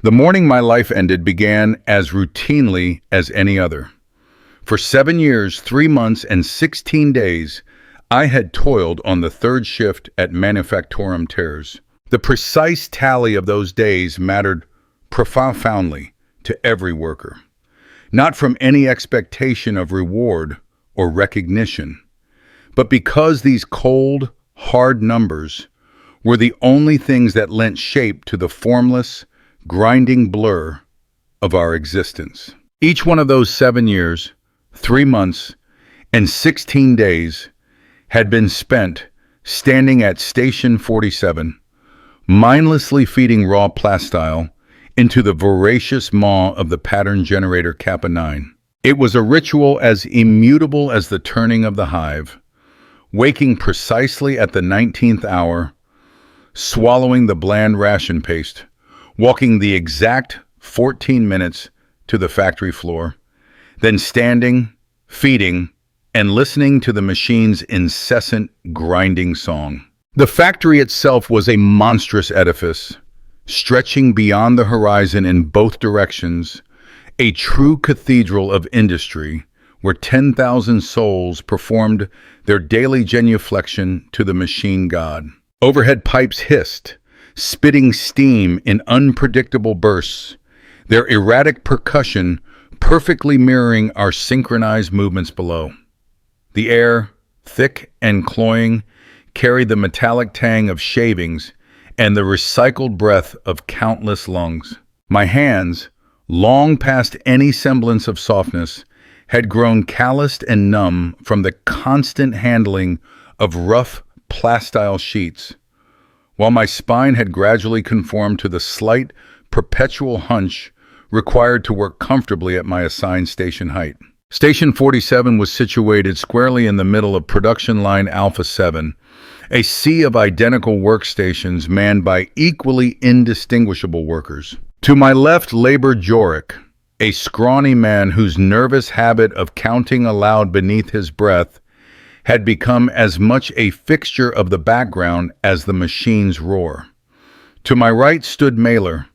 The morning my life ended began as routinely as any other. For 7 years, 3 months, and 16 days, I had toiled on the third shift at Manufactorum Terres. The precise tally of those days mattered profoundly to every worker, not from any expectation of reward or recognition, but because these cold, hard numbers were the only things that lent shape to the formless, grinding blur of our existence. Each one of those 7 years, 3 months, and 16 days had been spent standing at Station 47, mindlessly feeding raw plastile into the voracious maw of the pattern generator Kappa 9. It was a ritual as immutable as the turning of the hive, waking precisely at the 19th hour, swallowing the bland ration paste, walking the exact 14 minutes to the factory floor, then standing, feeding, and listening to the machine's incessant grinding song. The factory itself was a monstrous edifice, stretching beyond the horizon in both directions, a true cathedral of industry where 10,000 souls performed their daily genuflection to the machine god. Overhead pipes hissed, spitting steam in unpredictable bursts, their erratic percussion perfectly mirroring our synchronized movements below. The air, thick and cloying, carried the metallic tang of shavings and the recycled breath of countless lungs. My hands, long past any semblance of softness, had grown calloused and numb from the constant handling of rough plastile sheets, while my spine had gradually conformed to the slight, perpetual hunch required to work comfortably at my assigned station height. Station 47 was situated squarely in the middle of production line Alpha 7, a sea of identical workstations manned by equally indistinguishable workers. To my left labored Jorik, a scrawny man whose nervous habit of counting aloud beneath his breath had become as much a fixture of the background as the machine's roar. To my right stood Mailer,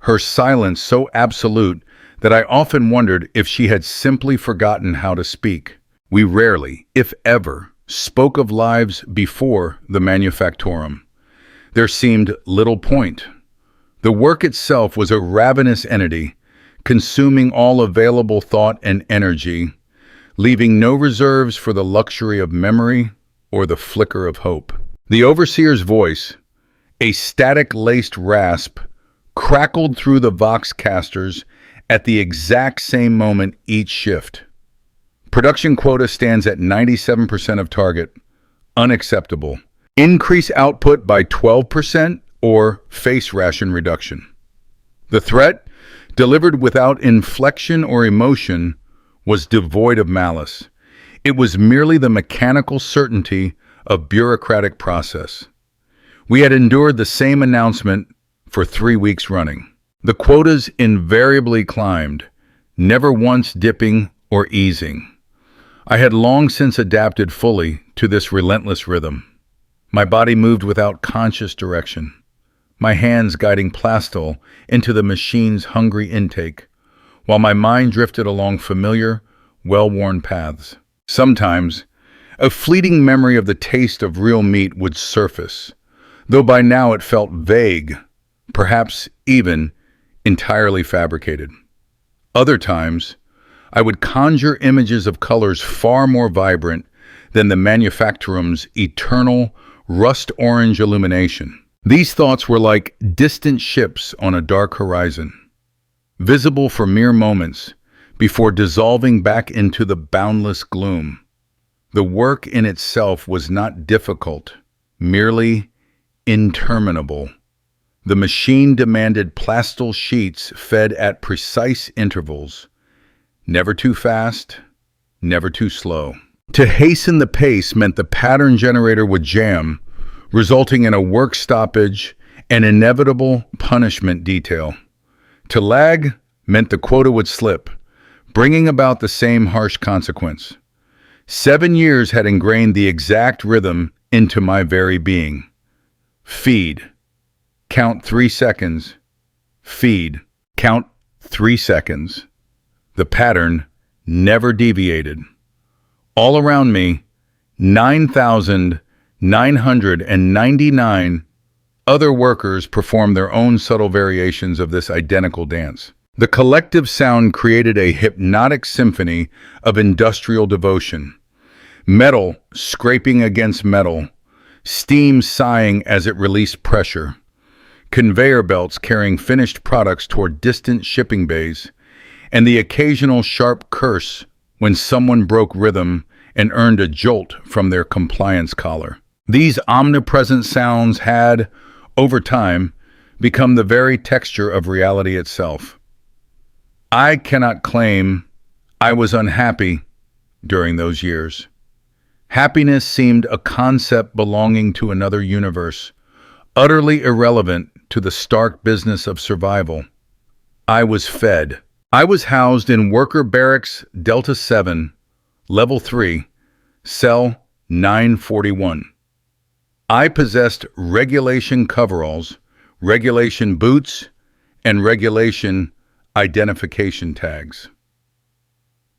her silence so absolute that I often wondered if she had simply forgotten how to speak. We rarely, if ever, spoke of lives before the Manufactorum. There seemed little point. The work itself was a ravenous entity, consuming all available thought and energy, leaving no reserves for the luxury of memory or the flicker of hope. The overseer's voice, a static-laced rasp, crackled through the vox casters at the exact same moment each shift. Production quota stands at 97% of target. Unacceptable. Increase output by 12% or face ration reduction. The threat, delivered without inflection or emotion, was devoid of malice. It was merely the mechanical certainty of bureaucratic process. We had endured the same announcement for 3 weeks running. The quotas invariably climbed, never once dipping or easing. I had long since adapted fully to this relentless rhythm. My body moved without conscious direction, my hands guiding plastile into the machine's hungry intake, while my mind drifted along familiar, well-worn paths. Sometimes, a fleeting memory of the taste of real meat would surface, though by now it felt vague, perhaps even entirely fabricated. Other times, I would conjure images of colors far more vibrant than the Manufactorum's eternal rust-orange illumination. These thoughts were like distant ships on a dark horizon, visible for mere moments before dissolving back into the boundless gloom. The work in itself was not difficult, merely interminable. The machine demanded plastile sheets fed at precise intervals, never too fast, never too slow. To hasten the pace meant the pattern generator would jam, resulting in a work stoppage and inevitable punishment detail. To lag meant the quota would slip, bringing about the same harsh consequence. 7 years had ingrained the exact rhythm into my very being. Feed. Count 3 seconds. Feed. Count 3 seconds. The pattern never deviated. All around me, 9,999 other workers performed their own subtle variations of this identical dance. The collective sound created a hypnotic symphony of industrial devotion. Metal scraping against metal, steam sighing as it released pressure, conveyor belts carrying finished products toward distant shipping bays, and the occasional sharp curse when someone broke rhythm and earned a jolt from their compliance collar. These omnipresent sounds had, over time, become the very texture of reality itself. I cannot claim I was unhappy during those years. Happiness seemed a concept belonging to another universe, utterly irrelevant to the stark business of survival. I was fed. I was housed in Worker Barracks Delta 7, Level 3, Cell 941. I possessed regulation coveralls, regulation boots, and regulation identification tags.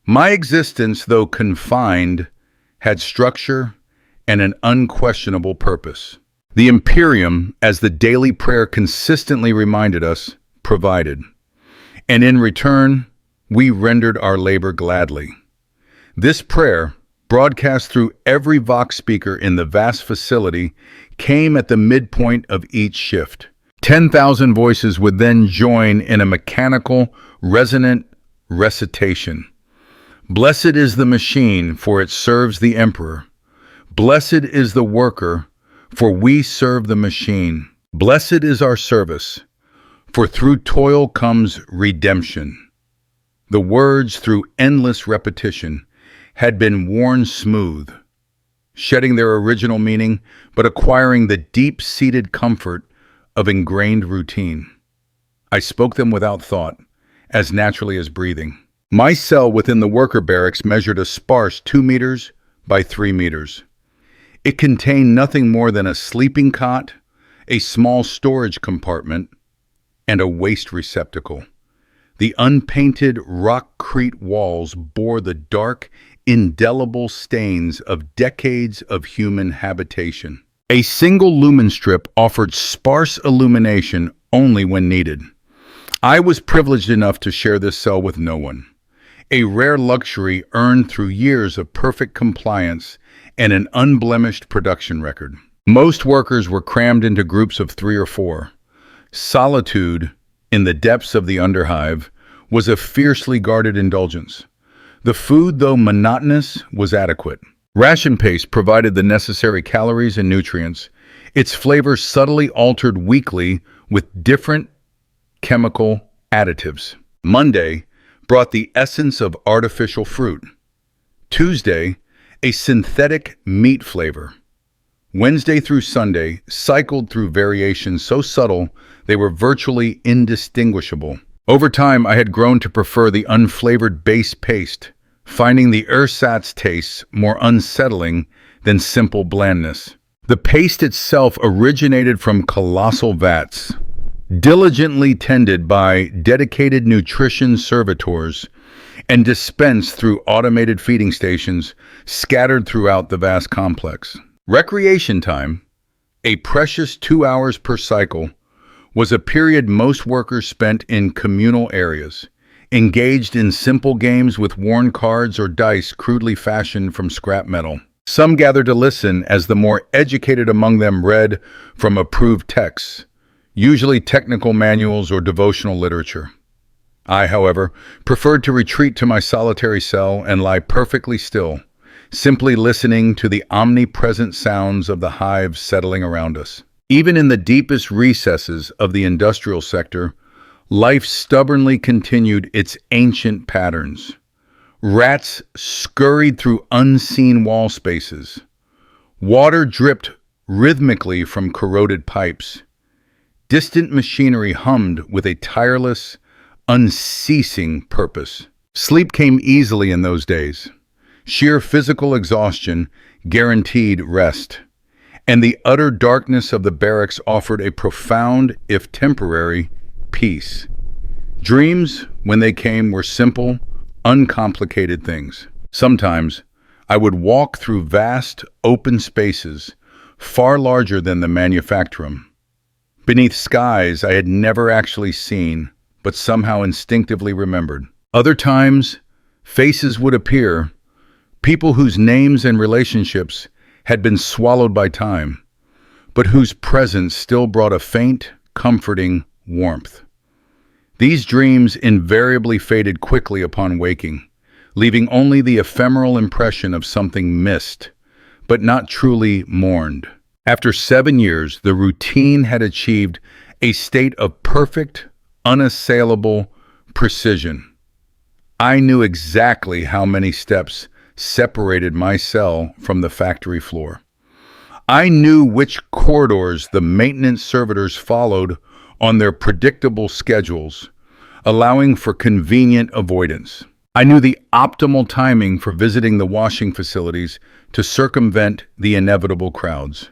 My existence, though confined, had structure and an unquestionable purpose. The Imperium, as the daily prayer consistently reminded us, provided. And in return, we rendered our labor gladly. This prayer, broadcast through every Vox speaker in the vast facility, came at the midpoint of each shift. 10,000 voices would then join in a mechanical, resonant recitation. Blessed is the machine, for it serves the emperor. Blessed is the worker, for we serve the machine. Blessed is our service, for through toil comes redemption. The words, through endless repetition, had been worn smooth, shedding their original meaning, but acquiring the deep-seated comfort of ingrained routine. I spoke them without thought, as naturally as breathing. My cell within the worker barracks measured a sparse 2 meters by 3 meters. It contained nothing more than a sleeping cot, a small storage compartment, and a waste receptacle. The unpainted rockcrete walls bore the dark, indelible stains of decades of human habitation. A single lumen strip offered sparse illumination only when needed. I was privileged enough to share this cell with no one, a rare luxury earned through years of perfect compliance and an unblemished production record. Most workers were crammed into groups of 3 or 4. Solitude, in the depths of the underhive, was a fiercely guarded indulgence. The food, though monotonous, was adequate. Ration paste provided the necessary calories and nutrients, its flavor subtly altered weekly with different chemical additives. Monday brought the essence of artificial fruit. Tuesday, a synthetic meat flavor. Wednesday through Sunday cycled through variations so subtle they were virtually indistinguishable. Over time, I had grown to prefer the unflavored base paste, finding the ersatz tastes more unsettling than simple blandness. The paste itself originated from colossal vats, diligently tended by dedicated nutrition servitors, and dispensed through automated feeding stations scattered throughout the vast complex. Recreation time, a precious 2 hours per cycle, was a period most workers spent in communal areas, engaged in simple games with worn cards or dice crudely fashioned from scrap metal. Some gathered to listen as the more educated among them read from approved texts, usually technical manuals or devotional literature. I, however, preferred to retreat to my solitary cell and lie perfectly still, simply listening to the omnipresent sounds of the hive settling around us. Even in the deepest recesses of the industrial sector, life stubbornly continued its ancient patterns. Rats scurried through unseen wall spaces. Water dripped rhythmically from corroded pipes. Distant machinery hummed with a tireless, unceasing purpose. Sleep came easily in those days. Sheer physical exhaustion guaranteed rest, and the utter darkness of the barracks offered a profound, if temporary, peace. Dreams, when they came, were simple, uncomplicated things. Sometimes, I would walk through vast, open spaces, far larger than the Manufactorum, beneath skies I had never actually seen, but somehow instinctively remembered. Other times, faces would appear, people whose names and relationships had been swallowed by time, but whose presence still brought a faint, comforting warmth. These dreams invariably faded quickly upon waking, leaving only the ephemeral impression of something missed, but not truly mourned. After 7 years, the routine had achieved a state of perfect, unassailable precision. I knew exactly how many steps separated my cell from the factory floor. I knew which corridors the maintenance servitors followed on their predictable schedules, allowing for convenient avoidance. I knew the optimal timing for visiting the washing facilities to circumvent the inevitable crowds.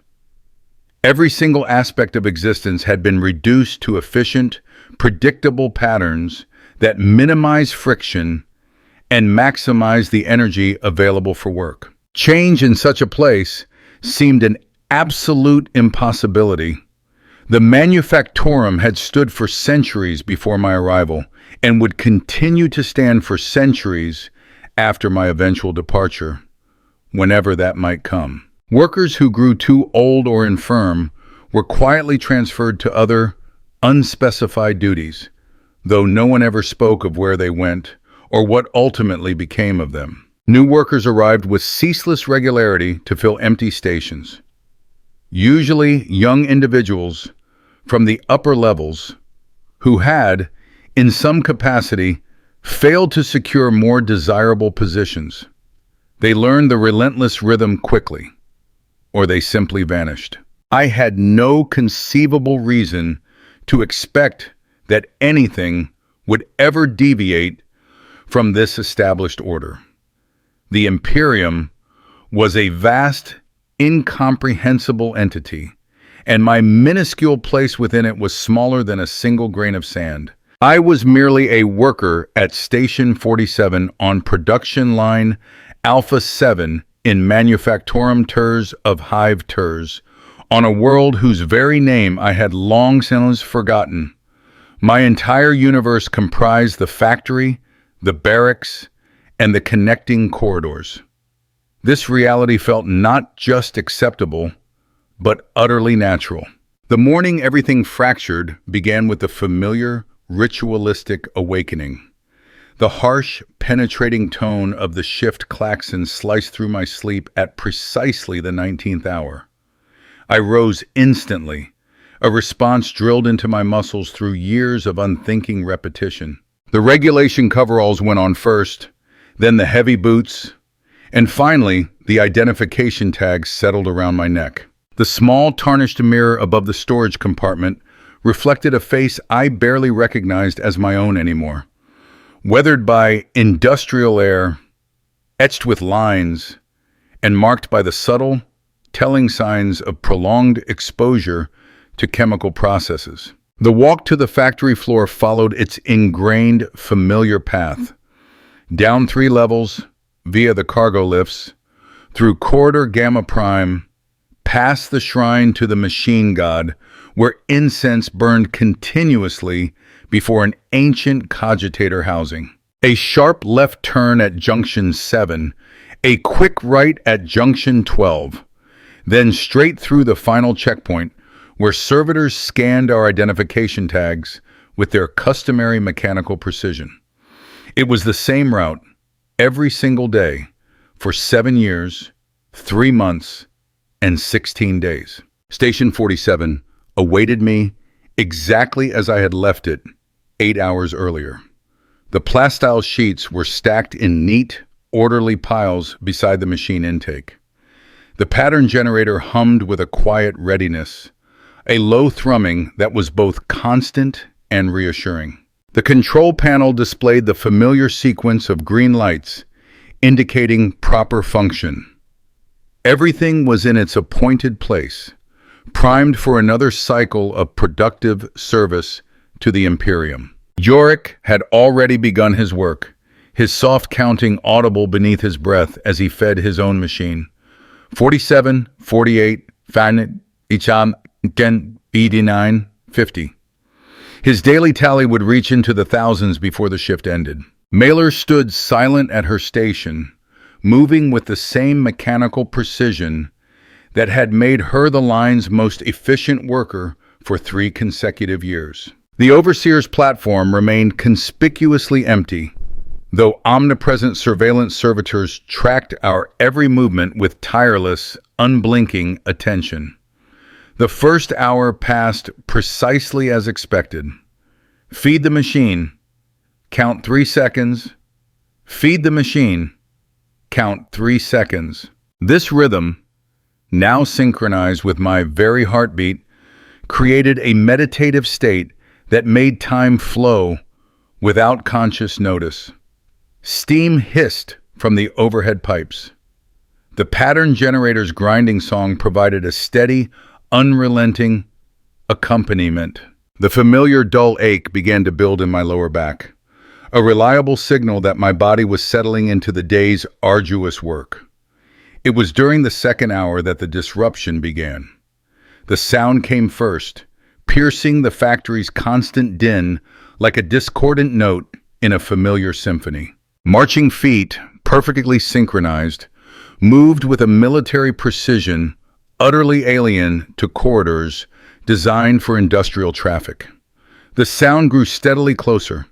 Every single aspect of existence had been reduced to efficient, predictable patterns that minimize friction and maximize the energy available for work. Change in such a place seemed an absolute impossibility. The Manufactorum had stood for centuries before my arrival and would continue to stand for centuries after my eventual departure, whenever that might come. Workers who grew too old or infirm were quietly transferred to other, unspecified duties, though no one ever spoke of where they went or what ultimately became of them. New workers arrived with ceaseless regularity to fill empty stations. Usually young individuals from the upper levels who had, in some capacity, failed to secure more desirable positions. They learned the relentless rhythm quickly, or they simply vanished. I had no conceivable reason to expect that anything would ever deviate from this established order. The Imperium was a vast, incomprehensible entity, and my minuscule place within it was smaller than a single grain of sand. I was merely a worker at Station 47 on production line Alpha 7 in Manufactorum Tours of Hive Tours, on a world whose very name I had long since forgotten. My entire universe comprised the factory, the barracks, and the connecting corridors. This reality felt not just acceptable, but utterly natural. The morning everything fractured began with the familiar, ritualistic awakening. The harsh, penetrating tone of the shift klaxon sliced through my sleep at precisely the 19th hour. I rose instantly, a response drilled into my muscles through years of unthinking repetition. The regulation coveralls went on first, then the heavy boots, and finally, the identification tags settled around my neck. The small, tarnished mirror above the storage compartment reflected a face I barely recognized as my own anymore. Weathered by industrial air, etched with lines, and marked by the subtle, telling signs of prolonged exposure to chemical processes. The walk to the factory floor followed its ingrained, familiar path. Down 3 levels, via the cargo lifts, through Corridor Gamma Prime, past the shrine to the machine god, where incense burned continuously before an ancient cogitator housing. A sharp left turn at Junction 7, a quick right at Junction 12, then straight through the final checkpoint, where servitors scanned our identification tags with their customary mechanical precision. It was the same route, every single day, for 7 years, 3 months, and 16 days. Station 47 awaited me exactly as I had left it 8 hours earlier. The plastile sheets were stacked in neat, orderly piles beside the machine intake. The pattern generator hummed with a quiet readiness, a low thrumming that was both constant and reassuring. The control panel displayed the familiar sequence of green lights, indicating proper function. Everything was in its appointed place, primed for another cycle of productive service to the Imperium. Yorick had already begun his work, his soft counting audible beneath his breath as he fed his own machine. 47, 48, fan, icham, gen, 89, 50. His daily tally would reach into the thousands before the shift ended. Mailer stood silent at her station, moving with the same mechanical precision that had made her the line's most efficient worker for 3 consecutive years. The overseer's platform remained conspicuously empty, though omnipresent surveillance servitors tracked our every movement with tireless, unblinking attention. The first hour passed precisely as expected. Feed the machine. Count 3 seconds. Feed the machine. Count 3 seconds. This rhythm, now synchronized with my very heartbeat, created a meditative state that made time flow without conscious notice. Steam hissed from the overhead pipes. The pattern generator's grinding song provided a steady, unrelenting accompaniment. The familiar dull ache began to build in my lower back, a reliable signal that my body was settling into the day's arduous work. It was during the second hour that the disruption began. The sound came first, piercing the factory's constant din like a discordant note in a familiar symphony. Marching feet, perfectly synchronized, moved with a military precision utterly alien to corridors designed for industrial traffic. The sound grew steadily closer,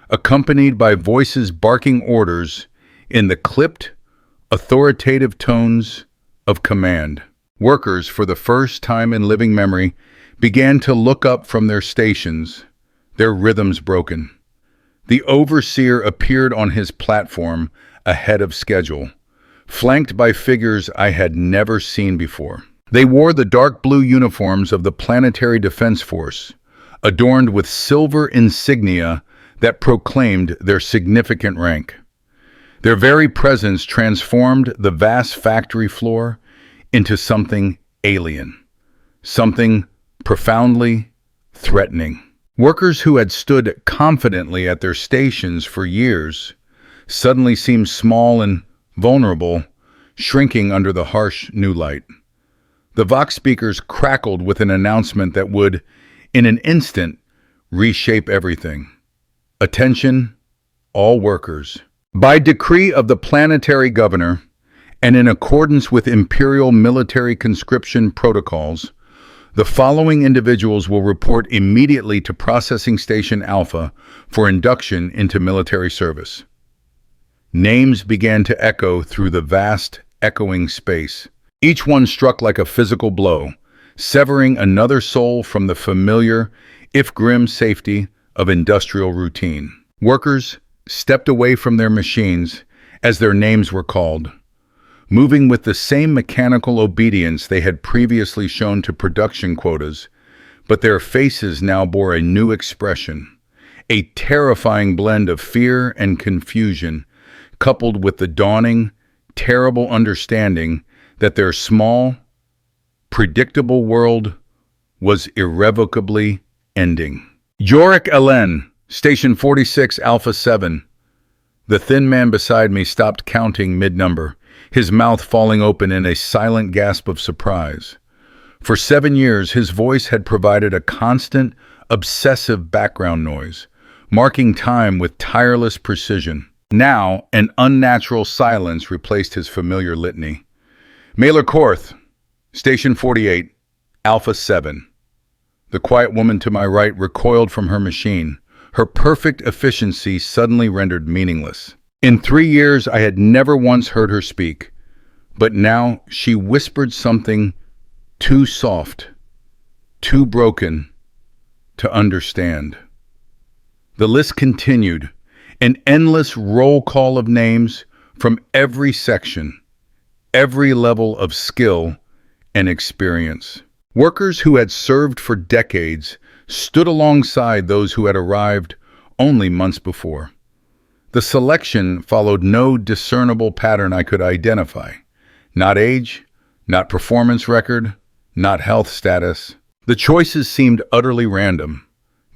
accompanied by voices barking orders in the clipped, authoritative tones of command. Workers, for the first time in living memory, began to look up from their stations, their rhythms broken. The overseer appeared on his platform ahead of schedule, flanked by figures I had never seen before. They wore the dark blue uniforms of the Planetary Defense Force, adorned with silver insignia that proclaimed their significant rank. Their very presence transformed the vast factory floor into something alien, something profoundly threatening. Workers who had stood confidently at their stations for years suddenly seemed small and vulnerable, shrinking under the harsh new light. The Vox speakers crackled with an announcement that would, in an instant, reshape everything. Attention, all workers. By decree of the planetary governor, and in accordance with Imperial military conscription protocols, the following individuals will report immediately to Processing Station Alpha for induction into military service. Names began to echo through the vast, echoing space. Each one struck like a physical blow, severing another soul from the familiar, if grim, safety of industrial routine. Workers stepped away from their machines as their names were called, moving with the same mechanical obedience they had previously shown to production quotas, but their faces now bore a new expression, a terrifying blend of fear and confusion, coupled with the dawning, terrible understanding that their small, predictable world was irrevocably ending. Yorick Elen, Station 46, Alpha 7. The thin man beside me stopped counting mid-number, his mouth falling open in a silent gasp of surprise. For 7 years, his voice had provided a constant, obsessive background noise, marking time with tireless precision. Now, an unnatural silence replaced his familiar litany. Mailer Korth, Station 48, Alpha 7. The quiet woman to my right recoiled from her machine, her perfect efficiency suddenly rendered meaningless. In 3 years, I had never once heard her speak, but now she whispered something too soft, too broken to understand. The list continued, an endless roll call of names from every section, every level of skill and experience. Workers who had served for decades stood alongside those who had arrived only months before. The selection followed no discernible pattern I could identify. Not age, not performance record, not health status. The choices seemed utterly random,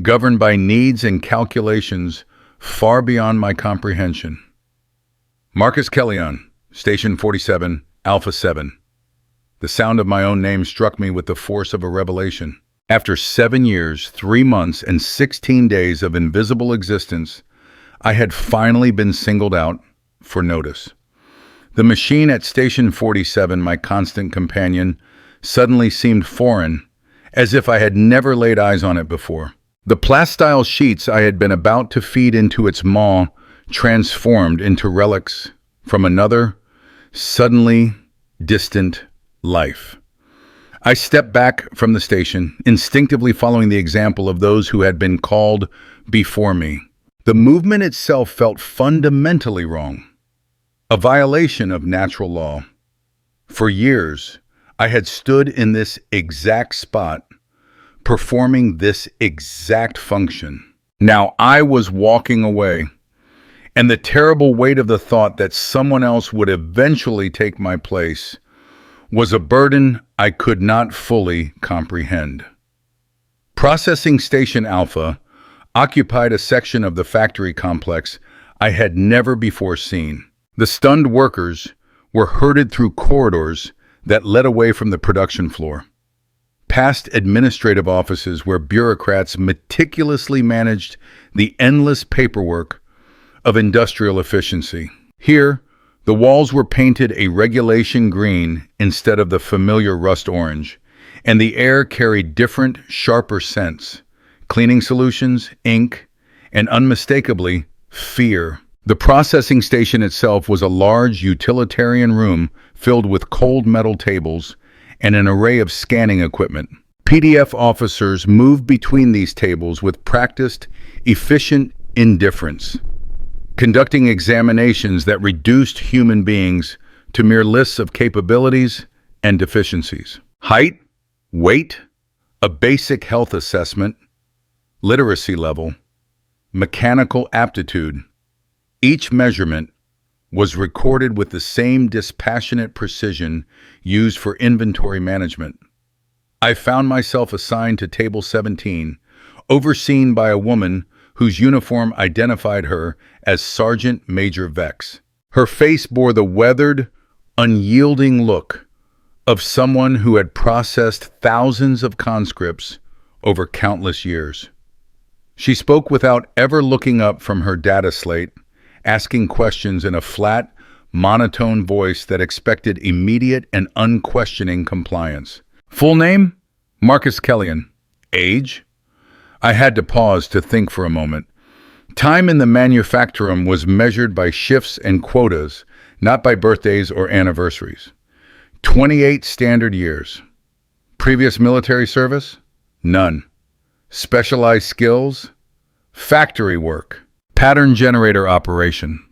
governed by needs and calculations far beyond my comprehension. Marcus Kellyan, Station 47, Alpha 7. The sound of my own name struck me with the force of a revelation. After 7 years, 3 months, and 16 days of invisible existence, I had finally been singled out for notice. The machine at Station 47, my constant companion, suddenly seemed foreign, as if I had never laid eyes on it before. The plastile sheets I had been about to feed into its maw transformed into relics from another, suddenly distant life. I stepped back from the station, instinctively following the example of those who had been called before me. The movement itself felt fundamentally wrong, a violation of natural law. For years, I had stood in this exact spot, performing this exact function. Now I was walking away, and the terrible weight of the thought that someone else would eventually take my place was a burden I could not fully comprehend. Processing Station Alpha occupied a section of the factory complex I had never before seen. The stunned workers were herded through corridors that led away from the production floor, past administrative offices where bureaucrats meticulously managed the endless paperwork of industrial efficiency. Here, the walls were painted a regulation green instead of the familiar rust orange, and the air carried different, sharper scents: cleaning solutions, ink, and unmistakably, fear. The processing station itself was a large utilitarian room filled with cold metal tables and an array of scanning equipment. PDF officers moved between these tables with practiced, efficient indifference, conducting examinations that reduced human beings to mere lists of capabilities and deficiencies. Height, weight, a basic health assessment, literacy level, mechanical aptitude. Each measurement was recorded with the same dispassionate precision used for inventory management. I found myself assigned to Table 17, overseen by a woman whose uniform identified her as Sergeant Major Vex. Her face bore the weathered, unyielding look of someone who had processed thousands of conscripts over countless years. She spoke without ever looking up from her data slate, asking questions in a flat, monotone voice that expected immediate and unquestioning compliance. Full name? Marcus Kellyan. Age? I had to pause to think for a moment. Time in the Manufactorum was measured by shifts and quotas, not by birthdays or anniversaries. 28 standard years. Previous military service? None. Specialized skills? Factory work. Pattern generator operation.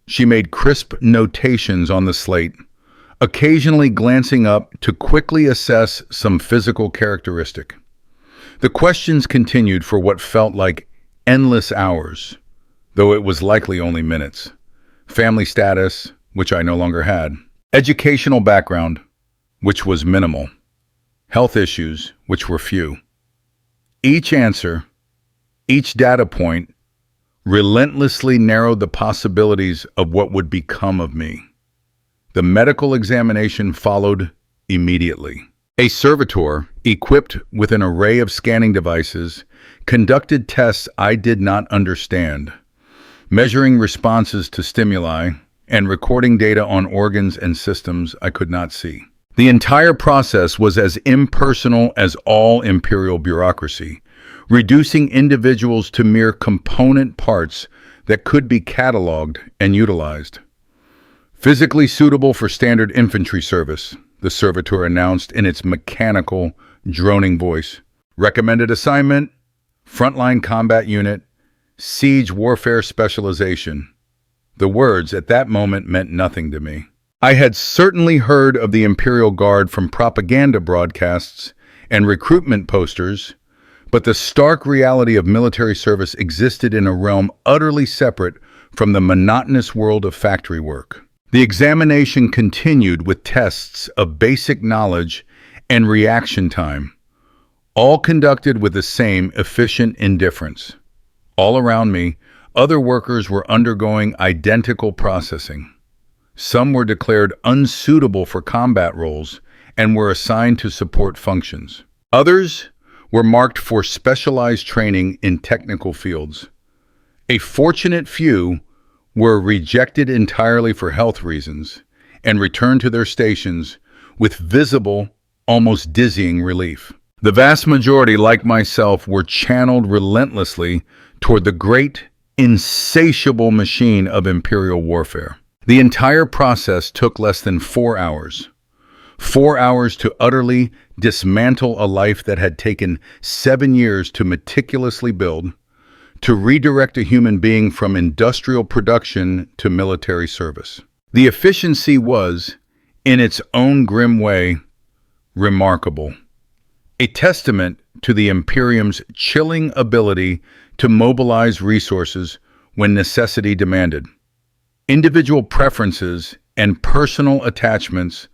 She made crisp notations on the slate, occasionally glancing up to quickly assess some physical characteristic. The questions continued for what felt like endless hours, though it was likely only minutes. Family status, which I no longer had. Educational background, which was minimal. Health issues, which were few. Each answer, each data point, relentlessly narrowed the possibilities of what would become of me. The medical examination followed immediately. A servitor, equipped with an array of scanning devices, conducted tests I did not understand, measuring responses to stimuli and recording data on organs and systems I could not see. The entire process was as impersonal as all imperial bureaucracy, reducing individuals to mere component parts that could be cataloged and utilized. Physically suitable for standard infantry service, the servitor announced in its mechanical, droning voice. Recommended assignment, frontline combat unit, siege warfare specialization. The words at that moment meant nothing to me. I had certainly heard of the Imperial Guard from propaganda broadcasts and recruitment posters, but the stark reality of military service existed in a realm utterly separate from the monotonous world of factory work. The examination continued with tests of basic knowledge and reaction time, all conducted with the same efficient indifference. All around me, other workers were undergoing identical processing. Some were declared unsuitable for combat roles and were assigned to support functions. Others were marked for specialized training in technical fields. A fortunate few were rejected entirely for health reasons and returned to their stations with visible, almost dizzying relief. The vast majority, like myself, were channeled relentlessly toward the great, insatiable machine of imperial warfare. The entire process took less than 4 hours. 4 hours to utterly dismantle a life that had taken 7 years to meticulously build, to redirect a human being from industrial production to military service. The efficiency was, in its own grim way, remarkable. A testament to the Imperium's chilling ability to mobilize resources when necessity demanded. Individual preferences and personal attachments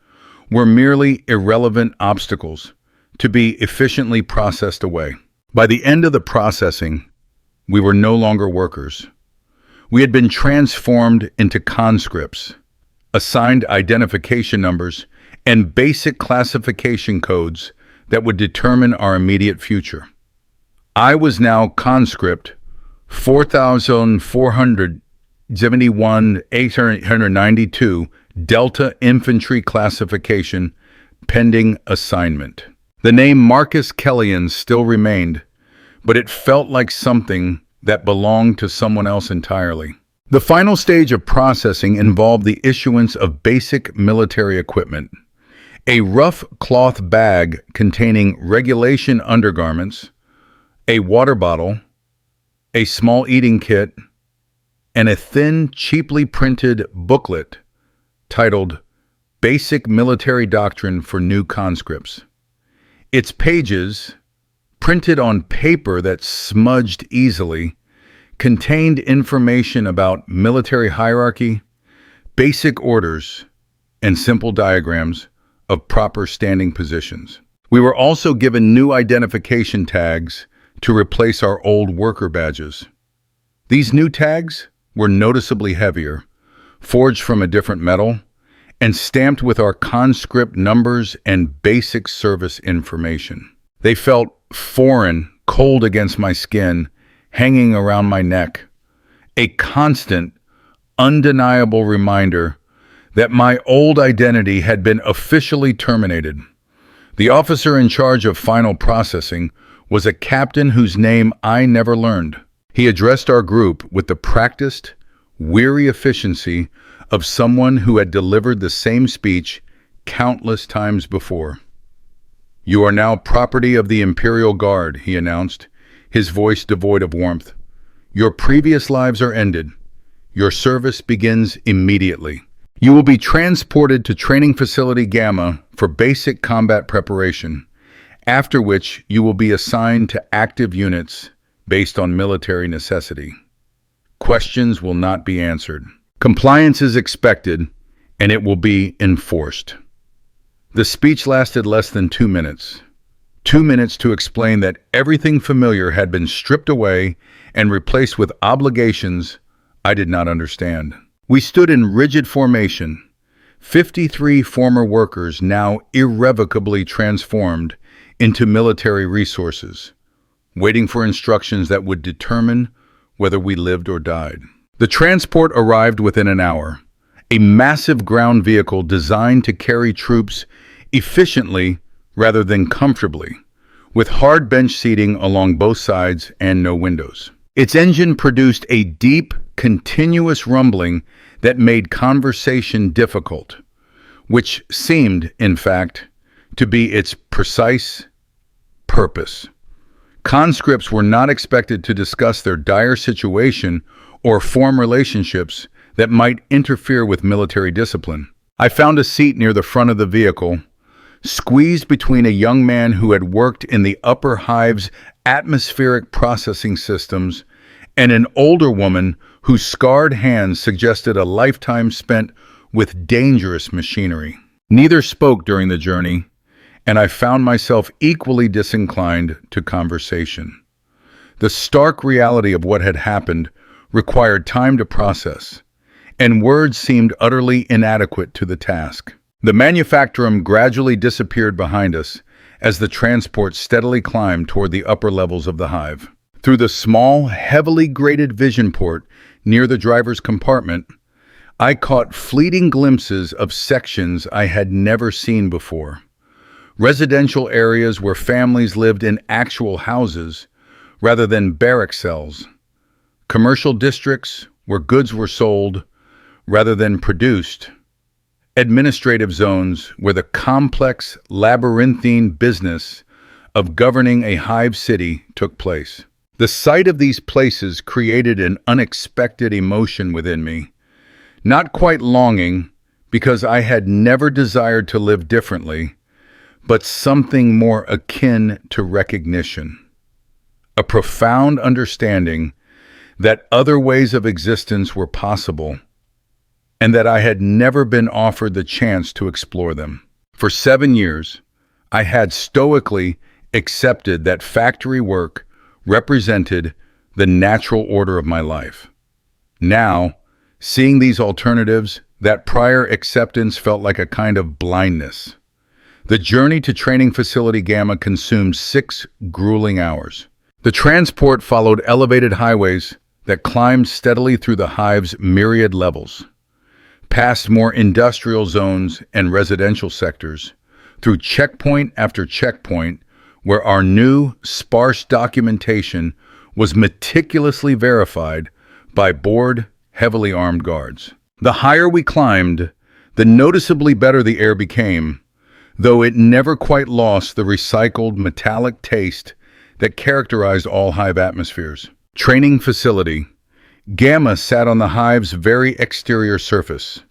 were merely irrelevant obstacles to be efficiently processed away. By the end of the processing, we were no longer workers. We had been transformed into conscripts, assigned identification numbers, and basic classification codes that would determine our immediate future. I was now conscript 4,471,892 Delta Infantry classification, pending assignment. The name Marcus Kellian still remained, but it felt like something that belonged to someone else entirely. The final stage of processing involved the issuance of basic military equipment. A rough cloth bag containing regulation undergarments, a water bottle, a small eating kit, and a thin, cheaply printed booklet titled Basic Military Doctrine for New Conscripts. Its pages, printed on paper that smudged easily, contained information about military hierarchy, basic orders, and simple diagrams of proper standing positions. We were also given new identification tags to replace our old worker badges. These new tags were noticeably heavier, forged from a different metal, and stamped with our conscript numbers and basic service information. They felt foreign, cold against my skin, hanging around my neck, a constant, undeniable reminder that my old identity had been officially terminated. The officer in charge of final processing was a captain whose name I never learned. He addressed our group with the practiced, weary efficiency of someone who had delivered the same speech countless times before. "You are now property of the Imperial Guard," he announced, his voice devoid of warmth. "Your previous lives are ended. Your service begins immediately. You will be transported to Training Facility Gamma for basic combat preparation, after which you will be assigned to active units based on military necessity. Questions will not be answered. Compliance is expected, and it will be enforced." The speech lasted less than 2 minutes. 2 minutes to explain that everything familiar had been stripped away and replaced with obligations I did not understand. We stood in rigid formation, 53 former workers now irrevocably transformed into military resources, waiting for instructions that would determine whether we lived or died. The transport arrived within an hour, a massive ground vehicle designed to carry troops efficiently rather than comfortably, with hard bench seating along both sides and no windows. Its engine produced a deep, continuous rumbling that made conversation difficult, which seemed, in fact, to be its precise purpose. Conscripts were not expected to discuss their dire situation or form relationships that might interfere with military discipline. I found a seat near the front of the vehicle, squeezed between a young man who had worked in the upper hive's atmospheric processing systems and an older woman whose scarred hands suggested a lifetime spent with dangerous machinery. Neither spoke during the journey, and I found myself equally disinclined to conversation. The stark reality of what had happened required time to process, and words seemed utterly inadequate to the task. The Manufactorum gradually disappeared behind us as the transport steadily climbed toward the upper levels of the hive. Through the small, heavily grated vision port near the driver's compartment, I caught fleeting glimpses of sections I had never seen before. Residential areas where families lived in actual houses rather than barrack cells. Commercial districts where goods were sold rather than produced. Administrative zones where the complex, labyrinthine business of governing a hive city took place. The sight of these places created an unexpected emotion within me, not quite longing because I had never desired to live differently, but something more akin to recognition. A profound understanding that other ways of existence were possible, and that I had never been offered the chance to explore them. For 7 years, I had stoically accepted that factory work represented the natural order of my life. Now, seeing these alternatives, that prior acceptance felt like a kind of blindness. The journey to Training Facility Gamma consumed 6 grueling hours. The transport followed elevated highways that climbed steadily through the hive's myriad levels, past more industrial zones and residential sectors, through checkpoint after checkpoint where our new, sparse documentation was meticulously verified by bored, heavily armed guards. The higher we climbed, the noticeably better the air became, though it never quite lost the recycled metallic taste that characterized all hive atmospheres. Training facility. Gamma sat on the hive's very exterior surface,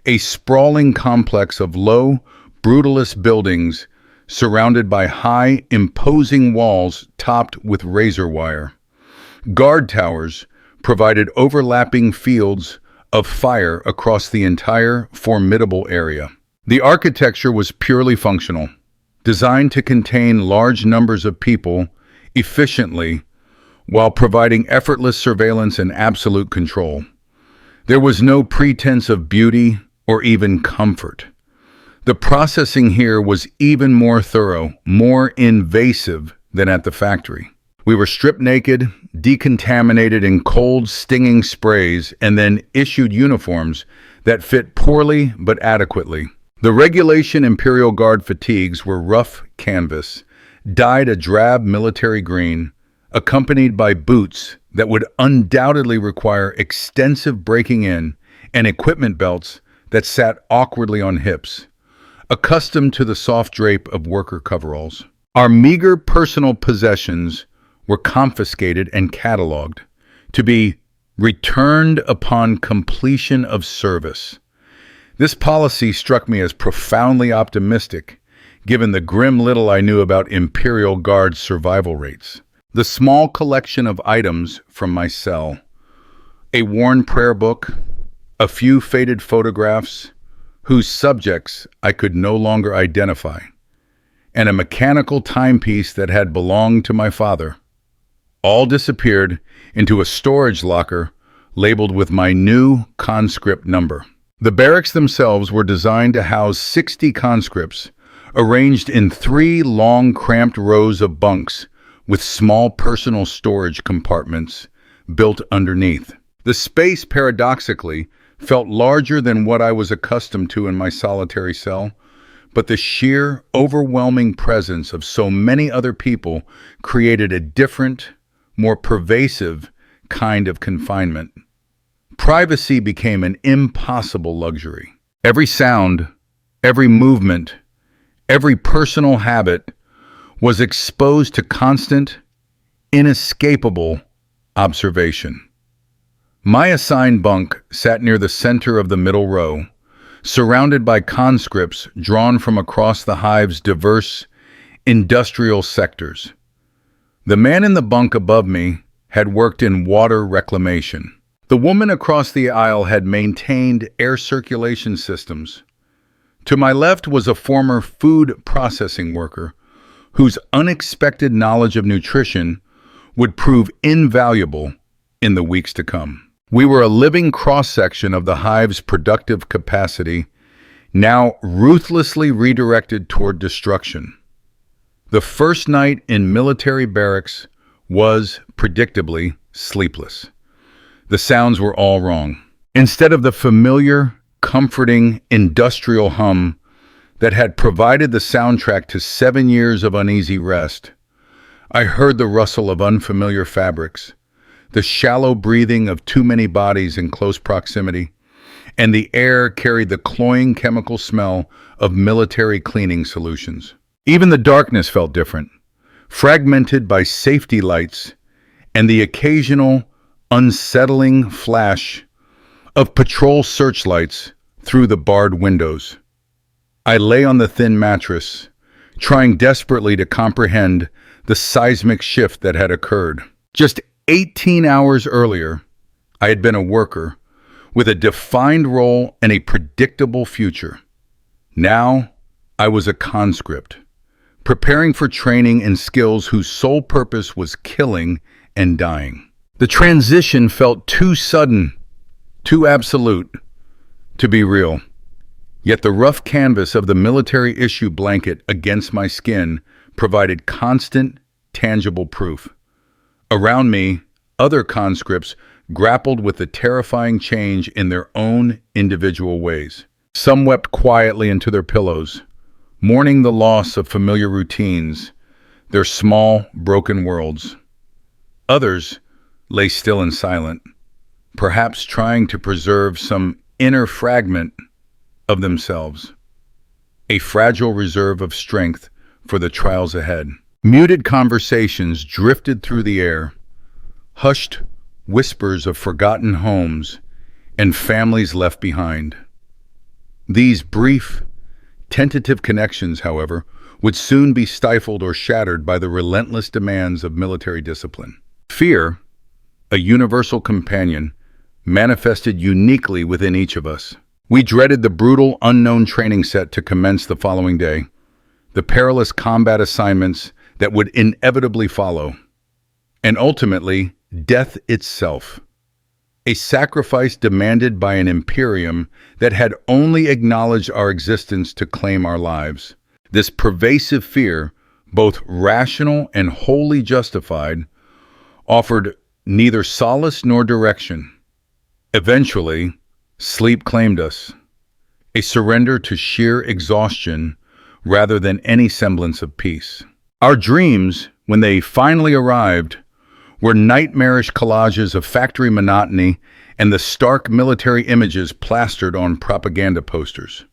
a sprawling complex of low, brutalist buildings surrounded by high, imposing walls topped with razor wire. Guard towers provided overlapping fields of fire across the entire formidable area. The architecture was purely functional, designed to contain large numbers of people efficiently while providing effortless surveillance and absolute control. There was no pretense of beauty or even comfort. The processing here was even more thorough, more invasive than at the factory. We were stripped naked, decontaminated in cold, stinging sprays, and then issued uniforms that fit poorly but adequately. The regulation Imperial Guard fatigues were rough canvas, dyed a drab military green, accompanied by boots that would undoubtedly require extensive breaking in and equipment belts that sat awkwardly on hips, accustomed to the soft drape of worker coveralls. Our meager personal possessions were confiscated and cataloged to be returned upon completion of service. This policy struck me as profoundly optimistic, given the grim little I knew about Imperial Guard survival rates. The small collection of items from my cell, a worn prayer book, a few faded photographs whose subjects I could no longer identify, and a mechanical timepiece that had belonged to my father, all disappeared into a storage locker labeled with my new conscript number. The barracks themselves were designed to house 60 conscripts, arranged in 3 long, cramped rows of bunks with small personal storage compartments built underneath. The space, paradoxically, felt larger than what I was accustomed to in my solitary cell, but the sheer, overwhelming presence of so many other people created a different, more pervasive kind of confinement. Privacy became an impossible luxury. Every sound, every movement, every personal habit was exposed to constant, inescapable observation. My assigned bunk sat near the center of the middle row, surrounded by conscripts drawn from across the hive's diverse industrial sectors. The man in the bunk above me had worked in water reclamation. The woman across the aisle had maintained air circulation systems, To my left was a former food processing worker whose unexpected knowledge of nutrition would prove invaluable in the weeks to come. We were a living cross-section of the hive's productive capacity, now ruthlessly redirected toward destruction. The first night in military barracks was, predictably, sleepless. The sounds were all wrong. Instead of the familiar, comforting, industrial hum that had provided the soundtrack to 7 years of uneasy rest, I heard the rustle of unfamiliar fabrics, the shallow breathing of too many bodies in close proximity, and the air carried the cloying chemical smell of military cleaning solutions. Even the darkness felt different, fragmented by safety lights and the occasional, unsettling flash of patrol searchlights through the barred windows. I lay on the thin mattress, trying desperately to comprehend the seismic shift that had occurred. Just 18 hours earlier, I had been a worker with a defined role and a predictable future. Now, I was a conscript, preparing for training in skills whose sole purpose was killing and dying. The transition felt too sudden, too absolute, to be real. Yet the rough canvas of the military issue blanket against my skin provided constant, tangible proof. Around me, other conscripts grappled with the terrifying change in their own individual ways. Some wept quietly into their pillows, mourning the loss of familiar routines, their small, broken worlds. Others lay still and silent, perhaps trying to preserve some inner fragment of themselves, a fragile reserve of strength for the trials ahead. Muted conversations drifted through the air, hushed whispers of forgotten homes and families left behind. These brief, tentative connections, however, would soon be stifled or shattered by the relentless demands of military discipline. Fear, a universal companion, manifested uniquely within each of us. We dreaded the brutal, unknown training set to commence the following day, the perilous combat assignments that would inevitably follow, and ultimately, death itself, a sacrifice demanded by an Imperium that had only acknowledged our existence to claim our lives. This pervasive fear, both rational and wholly justified, offered neither solace nor direction. Eventually, sleep claimed us, a surrender to sheer exhaustion rather than any semblance of peace. Our dreams, when they finally arrived, were nightmarish collages of factory monotony and the stark military images plastered on propaganda posters.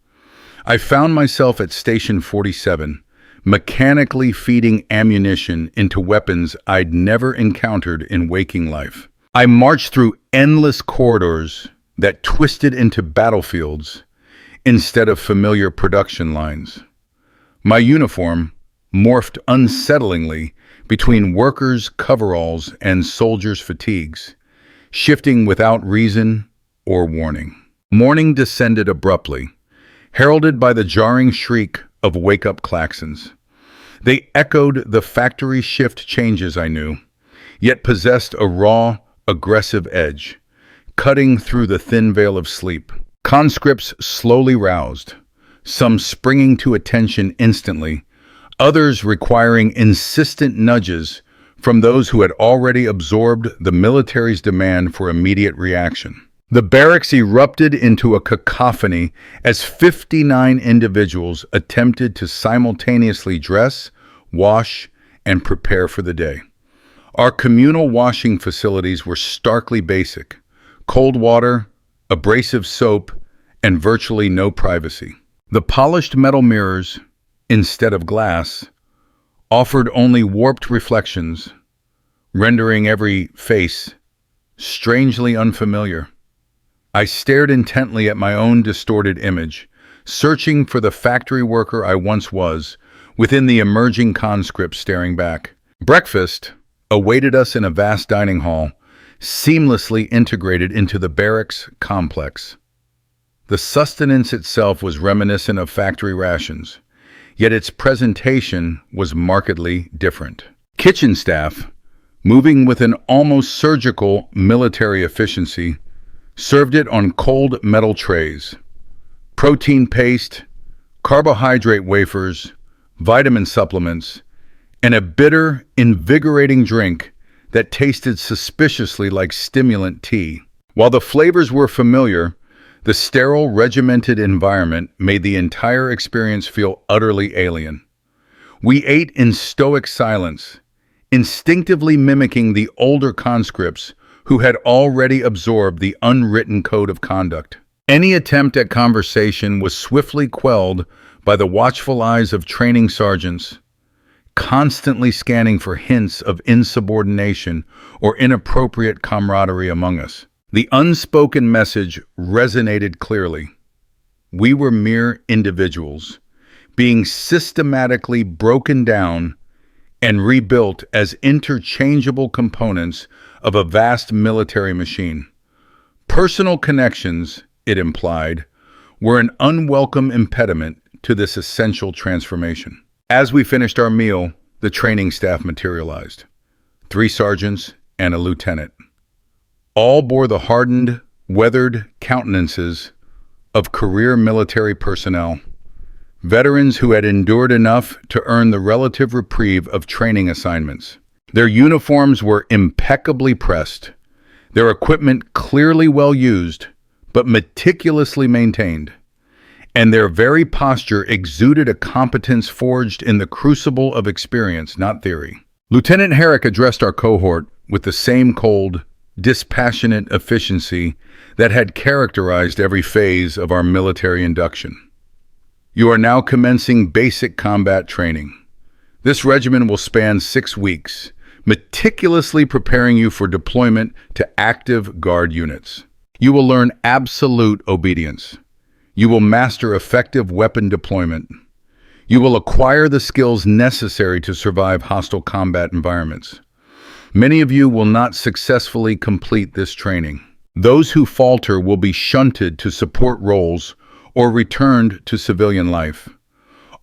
I found myself at Station 47, mechanically feeding ammunition into weapons I'd never encountered in waking life. I marched through endless corridors that twisted into battlefields instead of familiar production lines. My uniform morphed unsettlingly between workers' coveralls and soldiers' fatigues, shifting without reason or warning. Morning descended abruptly, heralded by the jarring shriek of wake-up klaxons. They echoed the factory shift changes I knew, yet possessed a raw, aggressive edge, cutting through the thin veil of sleep. Conscripts slowly roused, some springing to attention instantly, others requiring insistent nudges from those who had already absorbed the military's demand for immediate reaction. The barracks erupted into a cacophony as 59 individuals attempted to simultaneously dress, wash, and prepare for the day. Our communal washing facilities were starkly basic: cold water, abrasive soap, and virtually no privacy. The polished metal mirrors, instead of glass, offered only warped reflections, rendering every face strangely unfamiliar. I stared intently at my own distorted image, searching for the factory worker I once was within the emerging conscript staring back. Breakfast awaited us in a vast dining hall, seamlessly integrated into the barracks complex. The sustenance itself was reminiscent of factory rations, yet its presentation was markedly different. Kitchen staff, moving with an almost surgical military efficiency, served it on cold metal trays. Protein paste, carbohydrate wafers, vitamin supplements, and a bitter, invigorating drink that tasted suspiciously like stimulant tea. While the flavors were familiar, the sterile, regimented environment made the entire experience feel utterly alien. We ate in stoic silence, instinctively mimicking the older conscripts who had already absorbed the unwritten code of conduct. Any attempt at conversation was swiftly quelled by the watchful eyes of training sergeants, constantly scanning for hints of insubordination or inappropriate camaraderie among us. The unspoken message resonated clearly. We were mere individuals, being systematically broken down and rebuilt as interchangeable components of a vast military machine. Personal connections, it implied, were an unwelcome impediment to this essential transformation. As we finished our meal, the training staff materialized. 3 sergeants and a lieutenant. All bore the hardened, weathered countenances of career military personnel, veterans who had endured enough to earn the relative reprieve of training assignments. Their uniforms were impeccably pressed, their equipment clearly well used, but meticulously maintained, and their very posture exuded a competence forged in the crucible of experience, not theory. Lieutenant Herrick addressed our cohort with the same cold, dispassionate efficiency that had characterized every phase of our military induction. You are now commencing basic combat training. This regimen will span 6 weeks, meticulously preparing you for deployment to active guard units. You will learn absolute obedience. You will master effective weapon deployment. You will acquire the skills necessary to survive hostile combat environments. Many of you will not successfully complete this training. Those who falter will be shunted to support roles or returned to civilian life,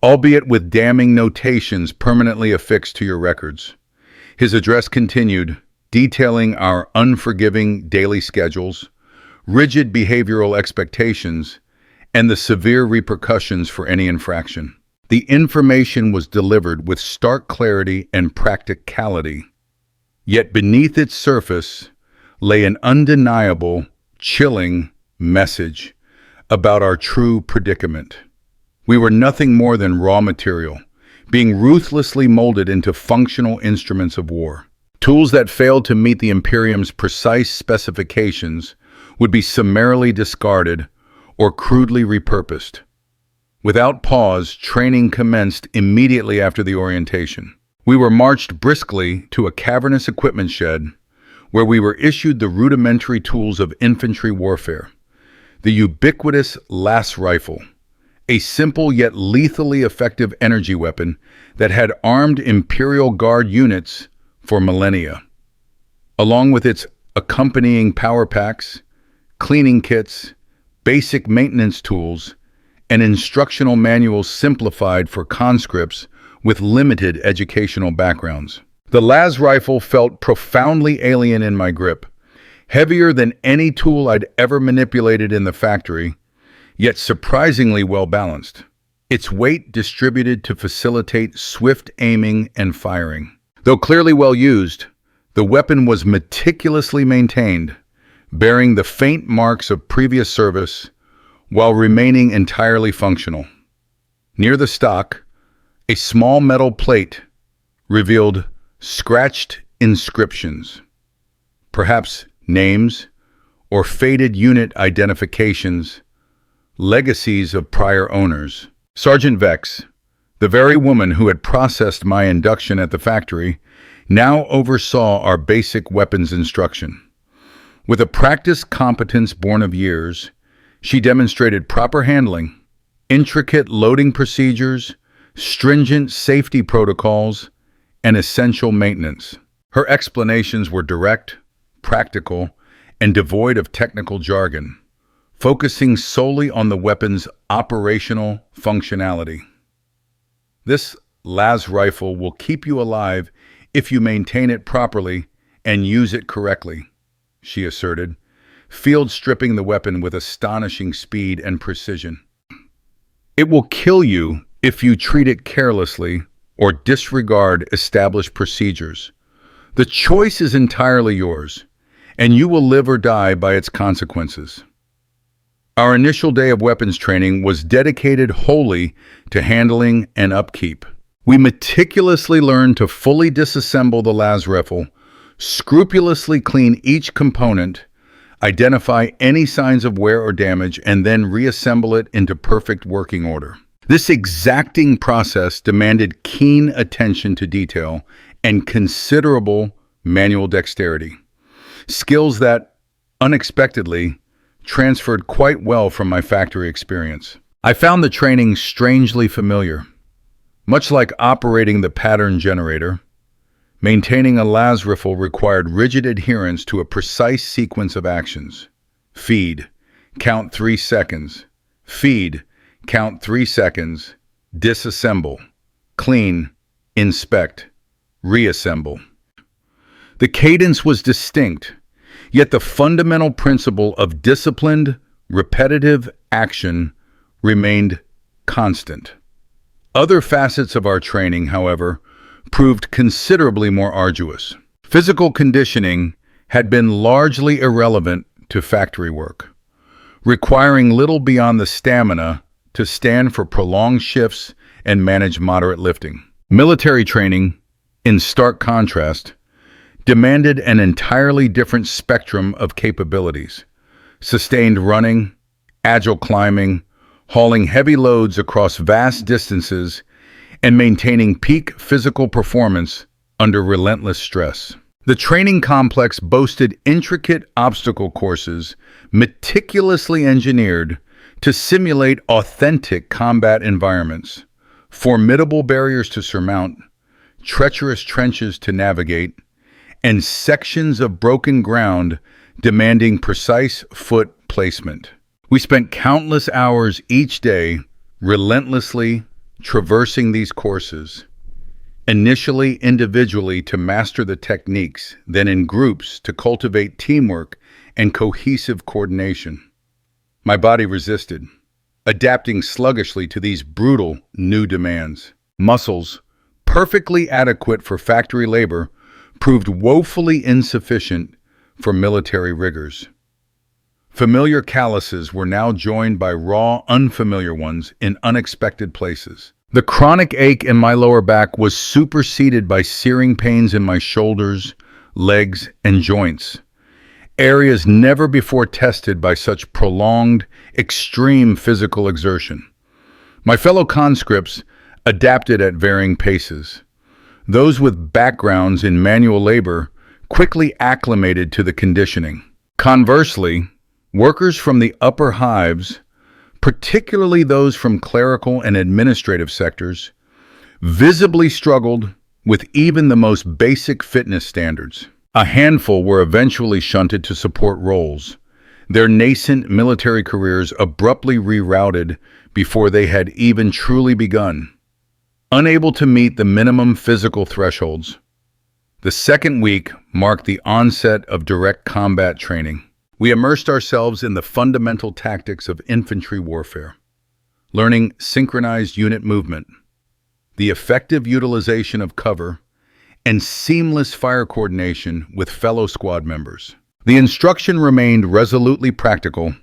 albeit with damning notations permanently affixed to your records. His address continued, detailing our unforgiving daily schedules, rigid behavioral expectations, and the severe repercussions for any infraction. The information was delivered with stark clarity and practicality, yet beneath its surface lay an undeniable, chilling message about our true predicament. We were nothing more than raw material, being ruthlessly molded into functional instruments of war. Tools that failed to meet the Imperium's precise specifications would be summarily discarded or crudely repurposed. Without pause, training commenced immediately after the orientation. We were marched briskly to a cavernous equipment shed where we were issued the rudimentary tools of infantry warfare. The ubiquitous las rifle, a simple yet lethally effective energy weapon that had armed Imperial Guard units for millennia, along with its accompanying power packs, cleaning kits, basic maintenance tools, and instructional manuals simplified for conscripts with limited educational backgrounds. The las rifle felt profoundly alien in my grip, heavier than any tool I'd ever manipulated in the factory, yet surprisingly well balanced. Its weight distributed to facilitate swift aiming and firing. Though clearly well used, the weapon was meticulously maintained, bearing the faint marks of previous service while remaining entirely functional. Near the stock, a small metal plate revealed scratched inscriptions, perhaps names or faded unit identifications, legacies of prior owners. Sergeant Vex, the very woman who had processed my induction at the factory, now oversaw our basic weapons instruction. With a practiced competence born of years, she demonstrated proper handling, intricate loading procedures, stringent safety protocols, and essential maintenance. Her explanations were direct, practical, and devoid of technical jargon, focusing solely on the weapon's operational functionality. This las rifle will keep you alive if you maintain it properly and use it correctly, she asserted, field stripping the weapon with astonishing speed and precision. It will kill you if you treat it carelessly or disregard established procedures. The choice is entirely yours, and you will live or die by its consequences. Our initial day of weapons training was dedicated wholly to handling and upkeep. We meticulously learned to fully disassemble the las rifle, scrupulously clean each component, identify any signs of wear or damage, and then reassemble it into perfect working order. This exacting process demanded keen attention to detail and considerable manual dexterity, skills that, unexpectedly, transferred quite well from my factory experience. I found the training strangely familiar. Much like operating the pattern generator, maintaining a las rifle required rigid adherence to a precise sequence of actions. Feed, count 3 seconds. Feed, count 3 seconds. Disassemble, clean, inspect, reassemble. The cadence was distinct, yet the fundamental principle of disciplined, repetitive action remained constant. Other facets of our training, however, proved considerably more arduous. Physical conditioning had been largely irrelevant to factory work, requiring little beyond the stamina to stand for prolonged shifts and manage moderate lifting. Military training, in stark contrast, demanded an entirely different spectrum of capabilities: sustained running, agile climbing, hauling heavy loads across vast distances, and maintaining peak physical performance under relentless stress. The training complex boasted intricate obstacle courses meticulously engineered to simulate authentic combat environments, formidable barriers to surmount, treacherous trenches to navigate, and sections of broken ground demanding precise foot placement. We spent countless hours each day relentlessly traversing these courses, initially individually to master the techniques, then in groups to cultivate teamwork and cohesive coordination. My body resisted, adapting sluggishly to these brutal new demands. Muscles, perfectly adequate for factory labor, proved woefully insufficient for military rigors. Familiar calluses were now joined by raw, unfamiliar ones in unexpected places. The chronic ache in my lower back was superseded by searing pains in my shoulders, legs, and joints, areas never before tested by such prolonged, extreme physical exertion. My fellow conscripts adapted at varying paces. Those with backgrounds in manual labor quickly acclimated to the conditioning. Conversely, workers from the upper hives, particularly those from clerical and administrative sectors, visibly struggled with even the most basic fitness standards. A handful were eventually shunted to support roles, their nascent military careers abruptly rerouted before they had even truly begun. Unable to meet the minimum physical thresholds, the second week marked the onset of direct combat training. We immersed ourselves in the fundamental tactics of infantry warfare, learning synchronized unit movement, the effective utilization of cover, and seamless fire coordination with fellow squad members. The instruction remained resolutely practical,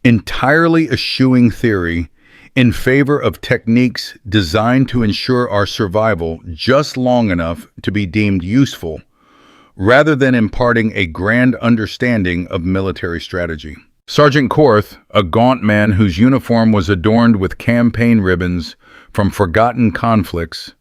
entirely eschewing theory in favor of techniques designed to ensure our survival just long enough to be deemed useful, rather than imparting a grand understanding of military strategy. Sergeant Korth, a gaunt man whose uniform was adorned with campaign ribbons from forgotten conflicts,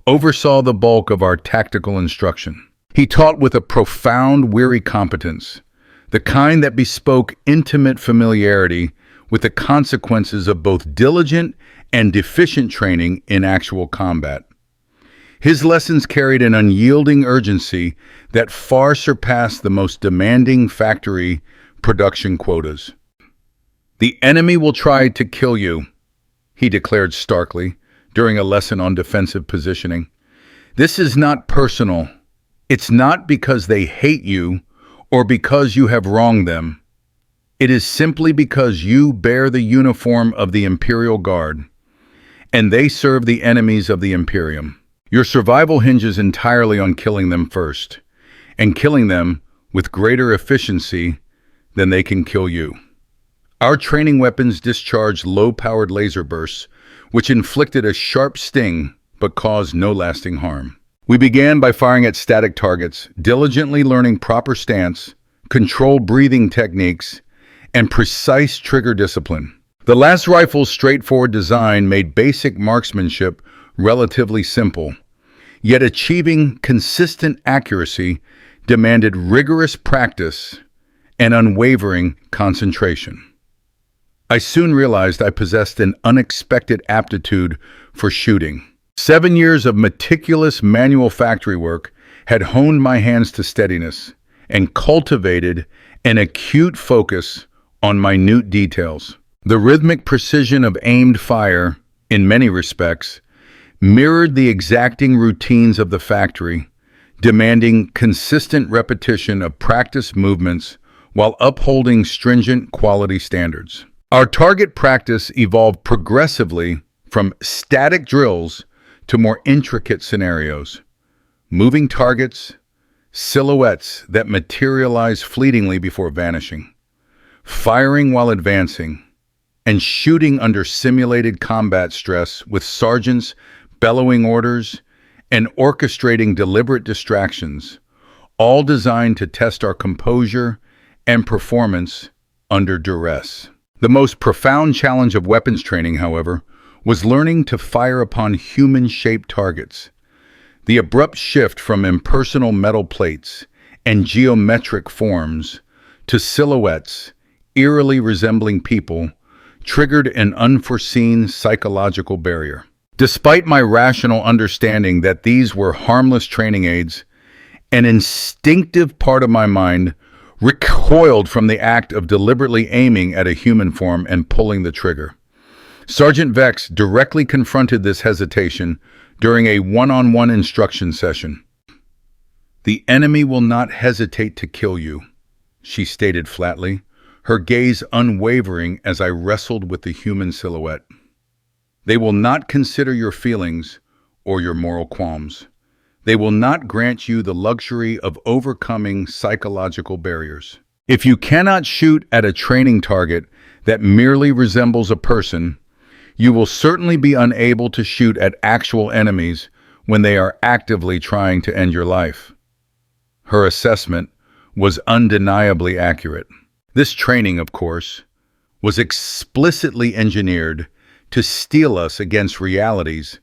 oversaw the bulk of our tactical instruction. He taught with a profound, weary competence, the kind that bespoke intimate familiarity with the consequences of both diligent and deficient training in actual combat. His lessons carried an unyielding urgency that far surpassed the most demanding factory production quotas. "The enemy will try to kill you," he declared starkly during a lesson on defensive positioning. "This is not personal. It's not because they hate you or because you have wronged them. It is simply because you bear the uniform of the Imperial Guard, and they serve the enemies of the Imperium. Your survival hinges entirely on killing them first, and killing them with greater efficiency than they can kill you." Our training weapons discharged low-powered laser bursts, which inflicted a sharp sting but caused no lasting harm. We began by firing at static targets, diligently learning proper stance, controlled breathing techniques, and precise trigger discipline. The last rifle's straightforward design made basic marksmanship relatively simple, yet achieving consistent accuracy demanded rigorous practice and unwavering concentration. I soon realized I possessed an unexpected aptitude for shooting. 7 years of meticulous manual factory work had honed my hands to steadiness and cultivated an acute focus on minute details. The rhythmic precision of aimed fire, in many respects, mirrored the exacting routines of the factory, demanding consistent repetition of practice movements while upholding stringent quality standards. Our target practice evolved progressively from static drills to more intricate scenarios, moving targets, silhouettes that materialize fleetingly before vanishing, firing while advancing, and shooting under simulated combat stress with sergeants bellowing orders and orchestrating deliberate distractions, all designed to test our composure and performance under duress. The most profound challenge of weapons training, however, was learning to fire upon human-shaped targets. The abrupt shift from impersonal metal plates and geometric forms to silhouettes eerily resembling people triggered an unforeseen psychological barrier. Despite my rational understanding that these were harmless training aids, an instinctive part of my mind recoiled from the act of deliberately aiming at a human form and pulling the trigger. Sergeant Vex directly confronted this hesitation during a one-on-one instruction session. "The enemy will not hesitate to kill you," she stated flatly, her gaze unwavering as I wrestled with the human silhouette. "They will not consider your feelings or your moral qualms. They will not grant you the luxury of overcoming psychological barriers. If you cannot shoot at a training target that merely resembles a person, you will certainly be unable to shoot at actual enemies when they are actively trying to end your life." Her assessment was undeniably accurate. This training, of course, was explicitly engineered to steel us against realities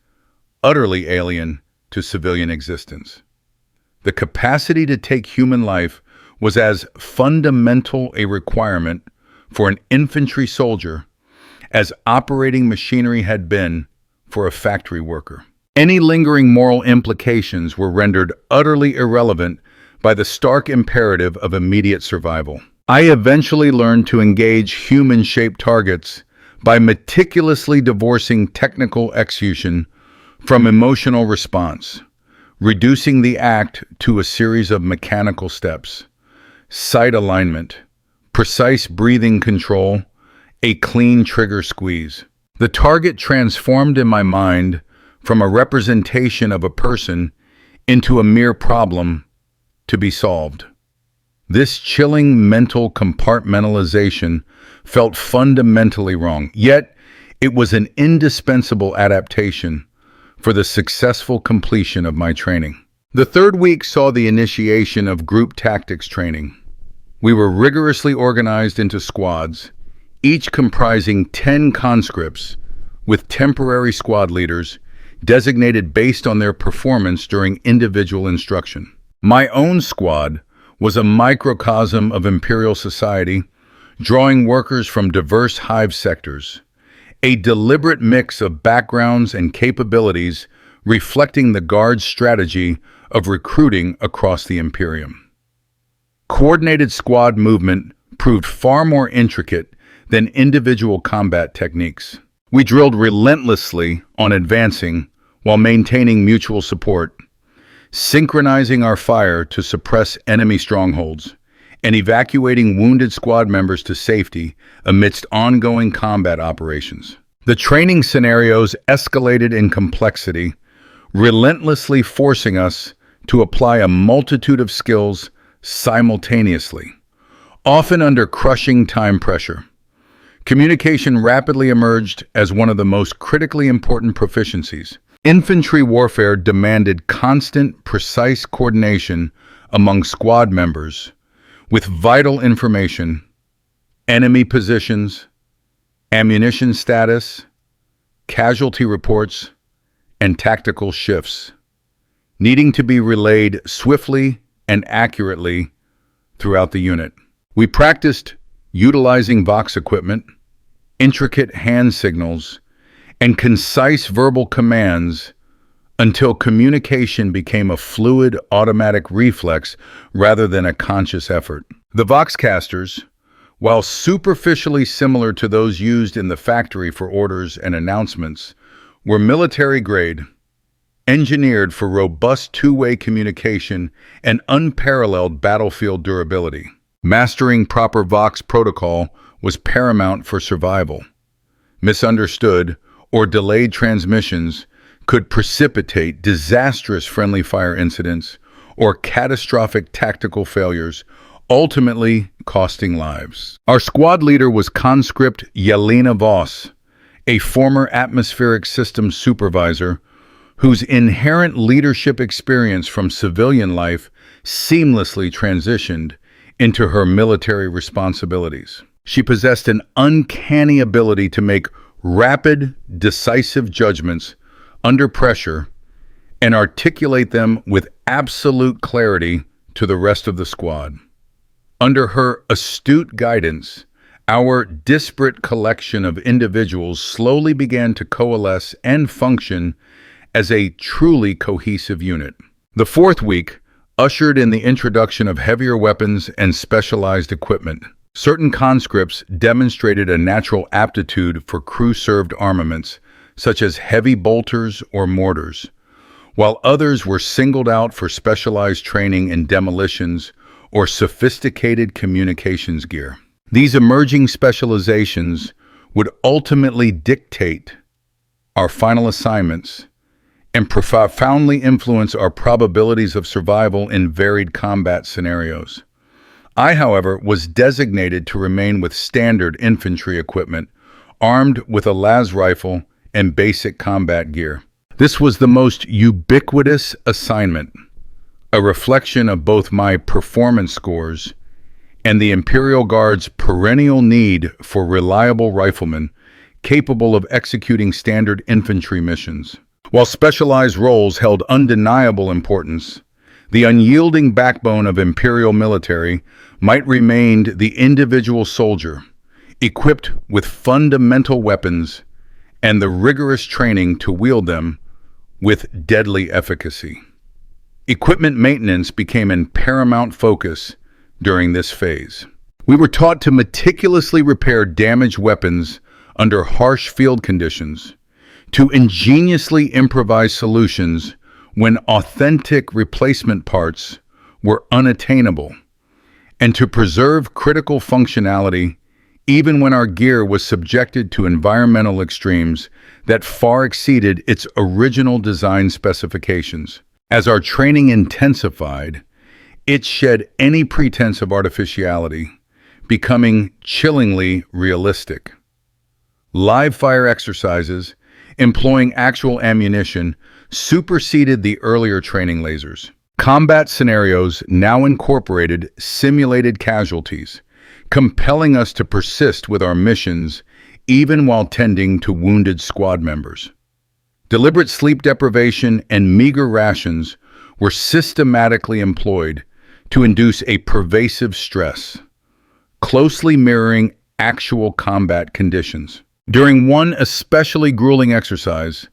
utterly alien to civilian existence. The capacity to take human life was as fundamental a requirement for an infantry soldier as operating machinery had been for a factory worker. Any lingering moral implications were rendered utterly irrelevant by the stark imperative of immediate survival. I eventually learned to engage human-shaped targets by meticulously divorcing technical execution from emotional response, reducing the act to a series of mechanical steps: sight alignment, precise breathing control, a clean trigger squeeze. The target transformed in my mind from a representation of a person into a mere problem to be solved. This chilling mental compartmentalization felt fundamentally wrong, yet it was an indispensable adaptation for the successful completion of my training. The third week saw the initiation of group tactics training. We were rigorously organized into squads, each comprising 10 conscripts with temporary squad leaders designated based on their performance during individual instruction. My own squad was a microcosm of Imperial society, drawing workers from diverse hive sectors, a deliberate mix of backgrounds and capabilities reflecting the Guard's strategy of recruiting across the Imperium. Coordinated squad movement proved far more intricate than individual combat techniques. We drilled relentlessly on advancing while maintaining mutual support, synchronizing our fire to suppress enemy strongholds, and evacuating wounded squad members to safety amidst ongoing combat operations. The training scenarios escalated in complexity, relentlessly forcing us to apply a multitude of skills simultaneously, often under crushing time pressure. Communication rapidly emerged as one of the most critically important proficiencies. Infantry warfare demanded constant, precise coordination among squad members with vital information, enemy positions, ammunition status, casualty reports, and tactical shifts, needing to be relayed swiftly and accurately throughout the unit. We practiced utilizing Vox equipment, intricate hand signals, and concise verbal commands until communication became a fluid, automatic reflex rather than a conscious effort. The Voxcasters, while superficially similar to those used in the factory for orders and announcements, were military-grade, engineered for robust two-way communication and unparalleled battlefield durability. Mastering proper Vox protocol was paramount for survival. Misunderstood or delayed transmissions could precipitate disastrous friendly fire incidents or catastrophic tactical failures, ultimately costing lives. Our squad leader was conscript Yelena Voss, a former atmospheric systems supervisor whose inherent leadership experience from civilian life seamlessly transitioned into her military responsibilities. She possessed an uncanny ability to make rapid, decisive judgments under pressure and articulate them with absolute clarity to the rest of the squad. Under her astute guidance, our disparate collection of individuals slowly began to coalesce and function as a truly cohesive unit. The fourth week ushered in the introduction of heavier weapons and specialized equipment. Certain conscripts demonstrated a natural aptitude for crew-served armaments, such as heavy bolters or mortars, while others were singled out for specialized training in demolitions or sophisticated communications gear. These emerging specializations would ultimately dictate our final assignments and profoundly influence our probabilities of survival in varied combat scenarios. I, however, was designated to remain with standard infantry equipment, armed with a las rifle and basic combat gear. This was the most ubiquitous assignment, a reflection of both my performance scores and the Imperial Guard's perennial need for reliable riflemen capable of executing standard infantry missions. While specialized roles held undeniable importance, the unyielding backbone of Imperial military might remain the individual soldier, equipped with fundamental weapons and the rigorous training to wield them with deadly efficacy. Equipment maintenance became a paramount focus during this phase. We were taught to meticulously repair damaged weapons under harsh field conditions, to ingeniously improvise solutions when authentic replacement parts were unattainable, and to preserve critical functionality even when our gear was subjected to environmental extremes that far exceeded its original design specifications. As our training intensified, it shed any pretense of artificiality, becoming chillingly realistic. Live fire exercises, employing actual ammunition, superseded the earlier training lasers. Combat scenarios now incorporated simulated casualties, compelling us to persist with our missions even while tending to wounded squad members. Deliberate sleep deprivation and meager rations were systematically employed to induce a pervasive stress, closely mirroring actual combat conditions. During one especially grueling exercise,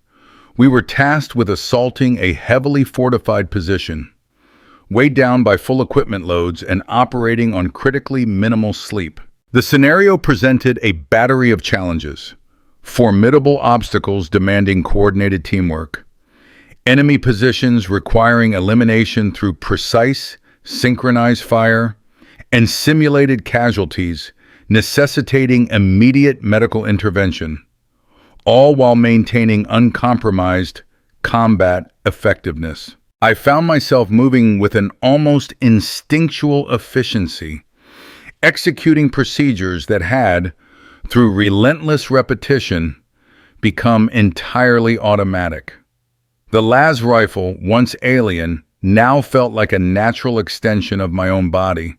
we were tasked with assaulting a heavily fortified position, weighed down by full equipment loads and operating on critically minimal sleep. The scenario presented a battery of challenges, formidable obstacles demanding coordinated teamwork, enemy positions requiring elimination through precise, synchronized fire, and simulated casualties necessitating immediate medical intervention, all while maintaining uncompromised combat effectiveness. I found myself moving with an almost instinctual efficiency, executing procedures that had, through relentless repetition, become entirely automatic. The las rifle, once alien, now felt like a natural extension of my own body,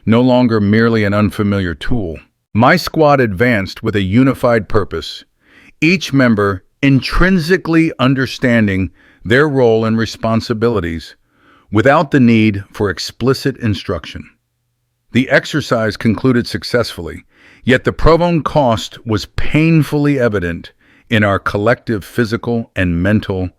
no longer merely an unfamiliar tool. My squad advanced with a unified purpose, each member intrinsically understanding their role and responsibilities without the need for explicit instruction. The exercise concluded successfully, yet the profound cost was painfully evident in our collective physical and mental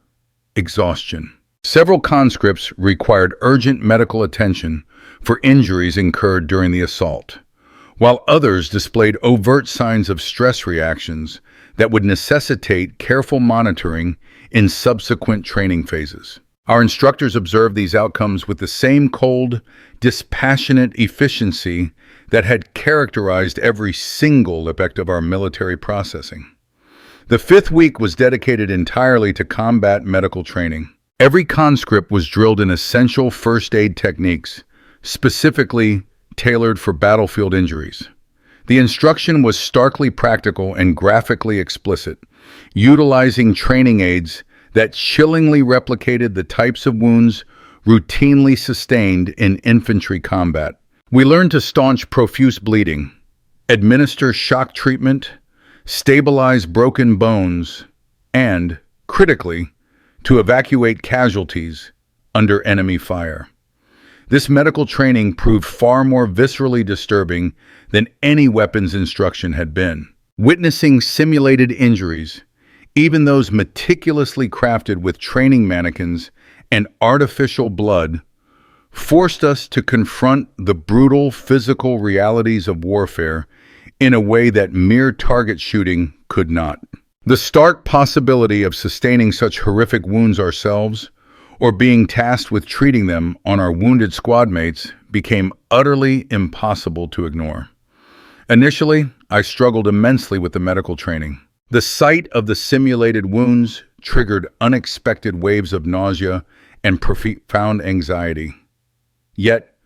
exhaustion. Several conscripts required urgent medical attention for injuries incurred during the assault, while others displayed overt signs of stress reactions that would necessitate careful monitoring in subsequent training phases. Our instructors observed these outcomes with the same cold, dispassionate efficiency that had characterized every single aspect of our military processing. The 5th week was dedicated entirely to combat medical training. Every conscript was drilled in essential first aid techniques, specifically tailored for battlefield injuries. The instruction was starkly practical and graphically explicit, utilizing training aids that chillingly replicated the types of wounds routinely sustained in infantry combat. We learned to staunch profuse bleeding, administer shock treatment, stabilize broken bones, and, critically, to evacuate casualties under enemy fire. This medical training proved far more viscerally disturbing than any weapons instruction had been. Witnessing simulated injuries, even those meticulously crafted with training mannequins and artificial blood, forced us to confront the brutal physical realities of warfare in a way that mere target shooting could not. The stark possibility of sustaining such horrific wounds ourselves, or being tasked with treating them on our wounded squad mates, became utterly impossible to ignore. Initially, I struggled immensely with the medical training. The sight of the simulated wounds triggered unexpected waves of nausea and profound anxiety. Yet,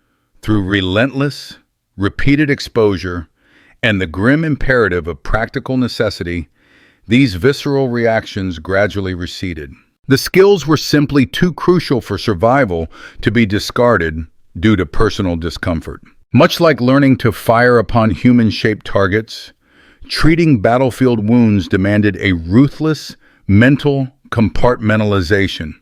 through relentless, repeated exposure and the grim imperative of practical necessity, these visceral reactions gradually receded. The skills were simply too crucial for survival to be discarded due to personal discomfort. Much like learning to fire upon human-shaped targets, treating battlefield wounds demanded a ruthless mental compartmentalization,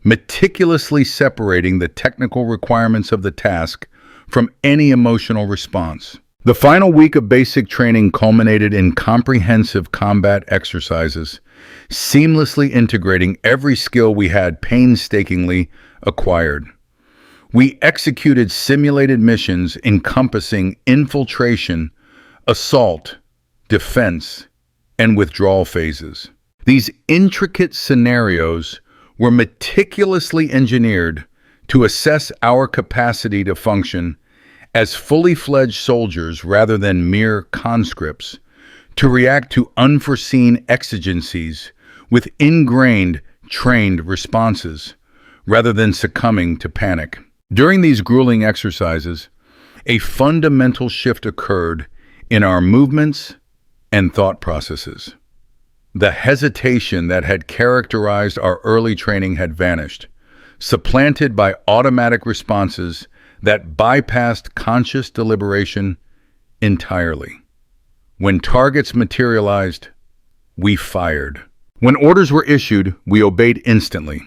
meticulously separating the technical requirements of the task from any emotional response. The final week of basic training culminated in comprehensive combat exercises, seamlessly integrating every skill we had painstakingly acquired. We executed simulated missions encompassing infiltration, assault, defense, and withdrawal phases. These intricate scenarios were meticulously engineered to assess our capacity to function as fully fledged soldiers rather than mere conscripts, to react to unforeseen exigencies with ingrained, trained responses, rather than succumbing to panic. During these grueling exercises, a fundamental shift occurred in our movements and thought processes. The hesitation that had characterized our early training had vanished, supplanted by automatic responses that bypassed conscious deliberation entirely. When targets materialized, we fired. When orders were issued, we obeyed instantly.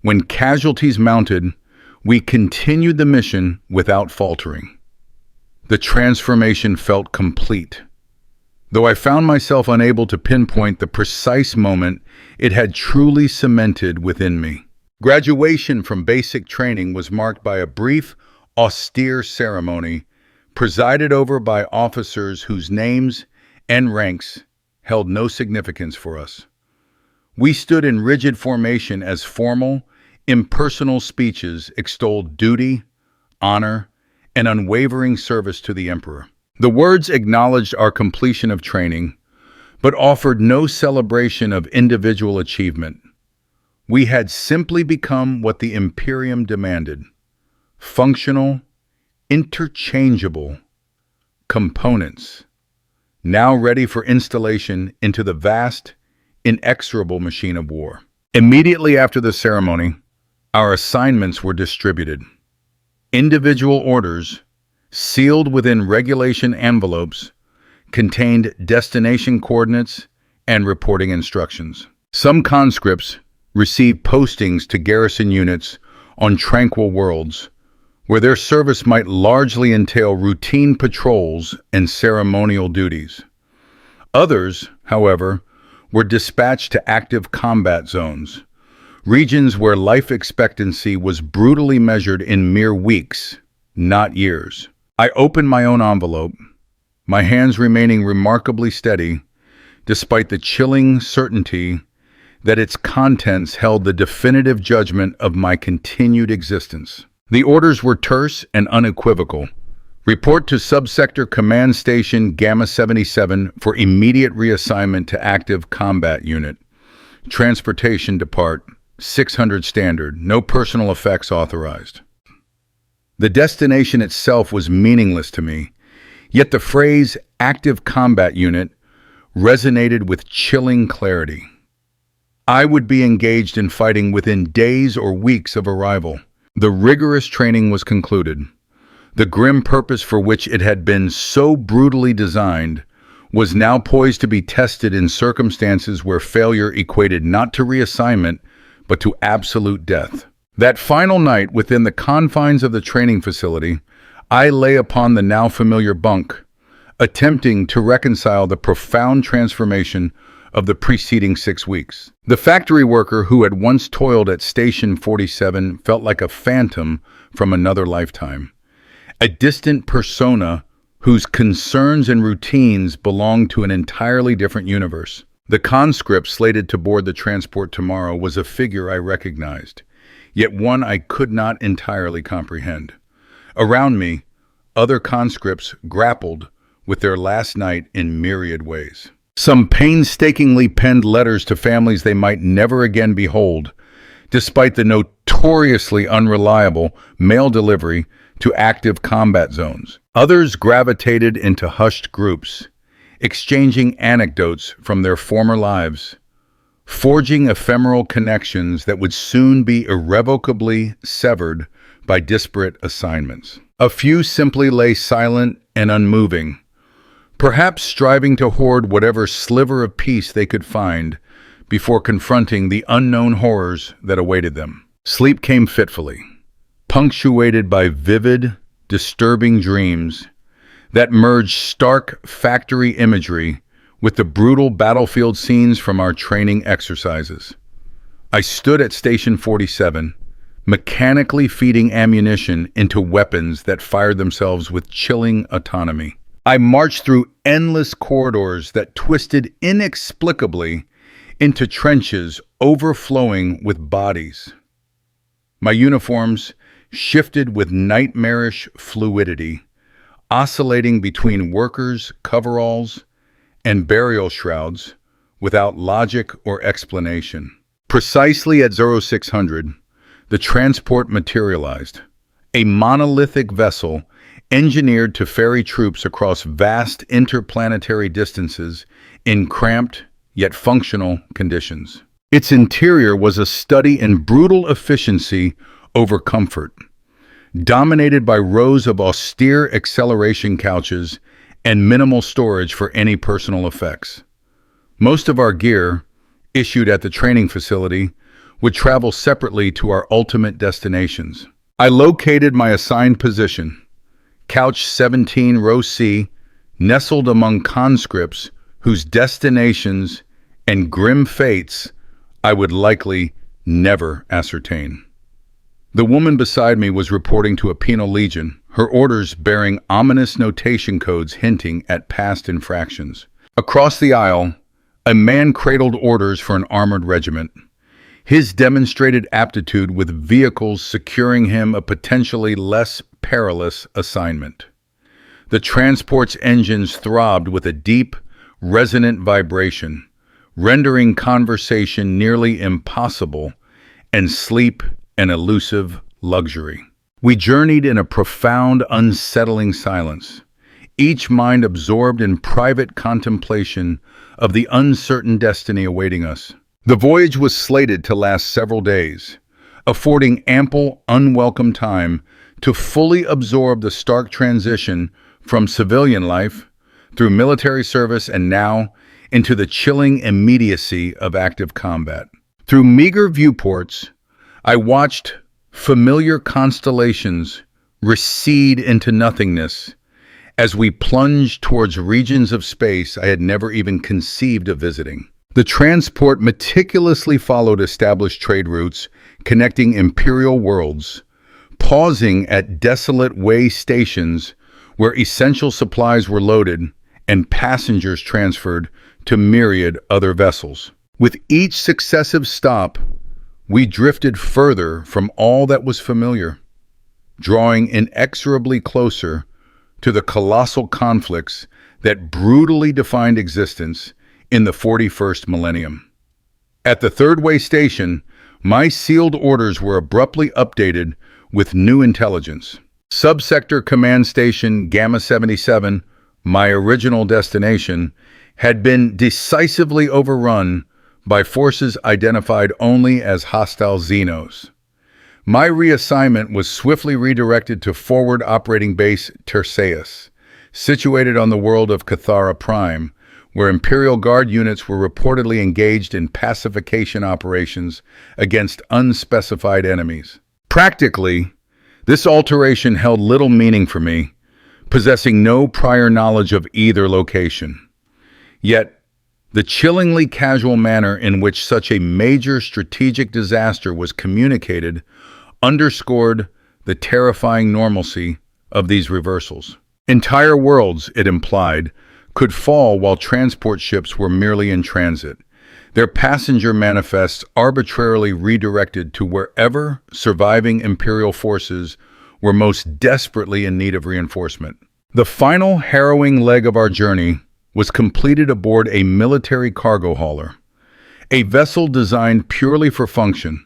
When casualties mounted, we continued the mission without faltering. The transformation felt complete, though I found myself unable to pinpoint the precise moment it had truly cemented within me. Graduation from basic training was marked by a brief, austere ceremony presided over by officers whose names and ranks held no significance for us. We stood in rigid formation as formal, impersonal speeches extolled duty, honor, and unwavering service to the Emperor. The words acknowledged our completion of training, but offered no celebration of individual achievement. We had simply become what the Imperium demanded: functional, interchangeable components, now ready for installation into the vast, inexorable machine of war. Immediately after the ceremony, our assignments were distributed. Individual orders, sealed within regulation envelopes, contained destination coordinates and reporting instructions. Some conscripts received postings to garrison units on tranquil worlds, where their service might largely entail routine patrols and ceremonial duties. Others, however, were dispatched to active combat zones, regions where life expectancy was brutally measured in mere weeks, not years. I opened my own envelope, my hands remaining remarkably steady, despite the chilling certainty that its contents held the definitive judgment of my continued existence. The orders were terse and unequivocal. Report to Subsector Command Station Gamma 77 for immediate reassignment to active combat unit. Transportation depart, 600 standard, no personal effects authorized. The destination itself was meaningless to me, yet the phrase active combat unit resonated with chilling clarity. I would be engaged in fighting within days or weeks of arrival. The rigorous training was concluded. The grim purpose for which it had been so brutally designed was now poised to be tested in circumstances where failure equated not to reassignment, but to absolute death. That final night within the confines of the training facility, I lay upon the now familiar bunk, attempting to reconcile the profound transformation of the preceding 6 weeks. The factory worker who had once toiled at Station 47 felt like a phantom from another lifetime, a distant persona whose concerns and routines belonged to an entirely different universe. The conscript slated to board the transport tomorrow was a figure I recognized, yet one I could not entirely comprehend. Around me, other conscripts grappled with their last night in myriad ways. Some painstakingly penned letters to families they might never again behold, despite the notoriously unreliable mail delivery to active combat zones. Others gravitated into hushed groups, exchanging anecdotes from their former lives, forging ephemeral connections that would soon be irrevocably severed by disparate assignments. A few simply lay silent and unmoving, perhaps striving to hoard whatever sliver of peace they could find before confronting the unknown horrors that awaited them. Sleep came fitfully, punctuated by vivid, disturbing dreams that merged stark factory imagery with the brutal battlefield scenes from our training exercises. I stood at Station 47, mechanically feeding ammunition into weapons that fired themselves with chilling autonomy. I marched through endless corridors that twisted inexplicably into trenches overflowing with bodies. My uniforms shifted with nightmarish fluidity, oscillating between workers' coveralls and burial shrouds without logic or explanation. Precisely at 0600, the transport materialized, a monolithic vessel engineered to ferry troops across vast interplanetary distances in cramped yet functional conditions. Its interior was a study in brutal efficiency over comfort, dominated by rows of austere acceleration couches and minimal storage for any personal effects. Most of our gear, issued at the training facility, would travel separately to our ultimate destinations. I located my assigned position, Couch 17, Row C, nestled among conscripts whose destinations and grim fates I would likely never ascertain. The woman beside me was reporting to a penal legion, her orders bearing ominous notation codes hinting at past infractions. Across the aisle, a man cradled orders for an armored regiment, his demonstrated aptitude with vehicles securing him a potentially less perilous assignment. The transport's engines throbbed with a deep, resonant vibration, rendering conversation nearly impossible and sleep an elusive luxury. We journeyed in a profound, unsettling silence, each mind absorbed in private contemplation of the uncertain destiny awaiting us. The voyage was slated to last several days, affording ample, unwelcome time to fully absorb the stark transition from civilian life through military service and now into the chilling immediacy of active combat. Through meager viewports, I watched familiar constellations recede into nothingness as we plunged towards regions of space I had never even conceived of visiting. The transport meticulously followed established trade routes connecting imperial worlds, pausing at desolate way stations where essential supplies were loaded and passengers transferred to myriad other vessels. With each successive stop, we drifted further from all that was familiar, drawing inexorably closer to the colossal conflicts that brutally defined existence in the 41st millennium. At the third way station, my sealed orders were abruptly updated with new intelligence. Subsector Command Station Gamma 77, my original destination, had been decisively overrun by forces identified only as hostile Xenos. My reassignment was swiftly redirected to Forward Operating Base Terseus, situated on the world of Cathara Prime, where Imperial Guard units were reportedly engaged in pacification operations against unspecified enemies. Practically, this alteration held little meaning for me, possessing no prior knowledge of either location. Yet, the chillingly casual manner in which such a major strategic disaster was communicated underscored the terrifying normalcy of these reversals. Entire worlds, it implied, could fall while transport ships were merely in transit, their passenger manifests arbitrarily redirected to wherever surviving Imperial forces were most desperately in need of reinforcement. The final harrowing leg of our journey was completed aboard a military cargo hauler, a vessel designed purely for function,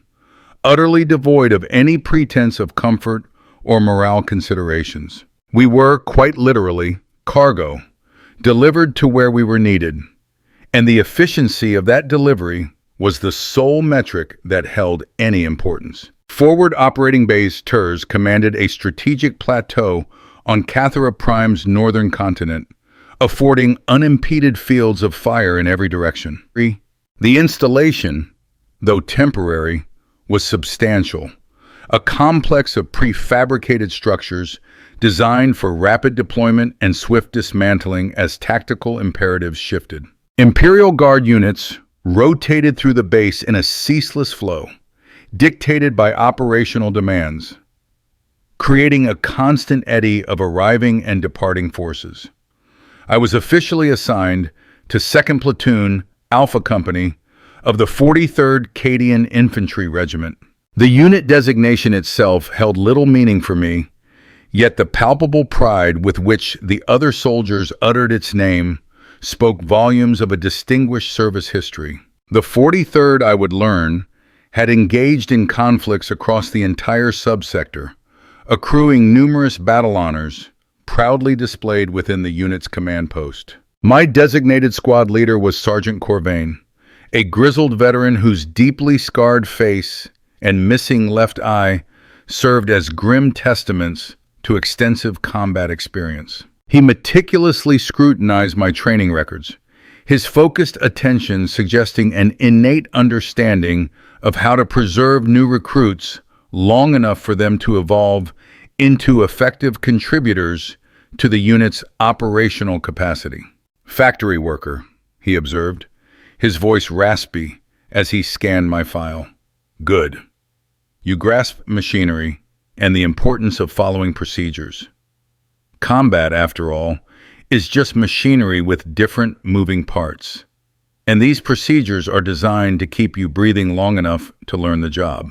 utterly devoid of any pretense of comfort or morale considerations. We were, quite literally, cargo, delivered to where we were needed, and the efficiency of that delivery was the sole metric that held any importance. Forward Operating Base TERS commanded a strategic plateau on Cathara Prime's northern continent, affording unimpeded fields of fire in every direction. The installation, though temporary, was substantial, a complex of prefabricated structures designed for rapid deployment and swift dismantling as tactical imperatives shifted. Imperial Guard units rotated through the base in a ceaseless flow, dictated by operational demands, creating a constant eddy of arriving and departing forces. I was officially assigned to 2nd Platoon, Alpha Company, of the 43rd Cadian Infantry Regiment. The unit designation itself held little meaning for me, yet the palpable pride with which the other soldiers uttered its name spoke volumes of a distinguished service history. The 43rd, I would learn, had engaged in conflicts across the entire subsector, accruing numerous battle honors, proudly displayed within the unit's command post. My designated squad leader was Sergeant Corvain, a grizzled veteran whose deeply scarred face and missing left eye served as grim testaments to extensive combat experience. He meticulously scrutinized my training records, his focused attention suggesting an innate understanding of how to preserve new recruits long enough for them to evolve into effective contributors to the unit's operational capacity. "Factory worker," he observed, his voice raspy as he scanned my file. "Good. You grasp machinery and the importance of following procedures. Combat, after all, is just machinery with different moving parts. And these procedures are designed to keep you breathing long enough to learn the job.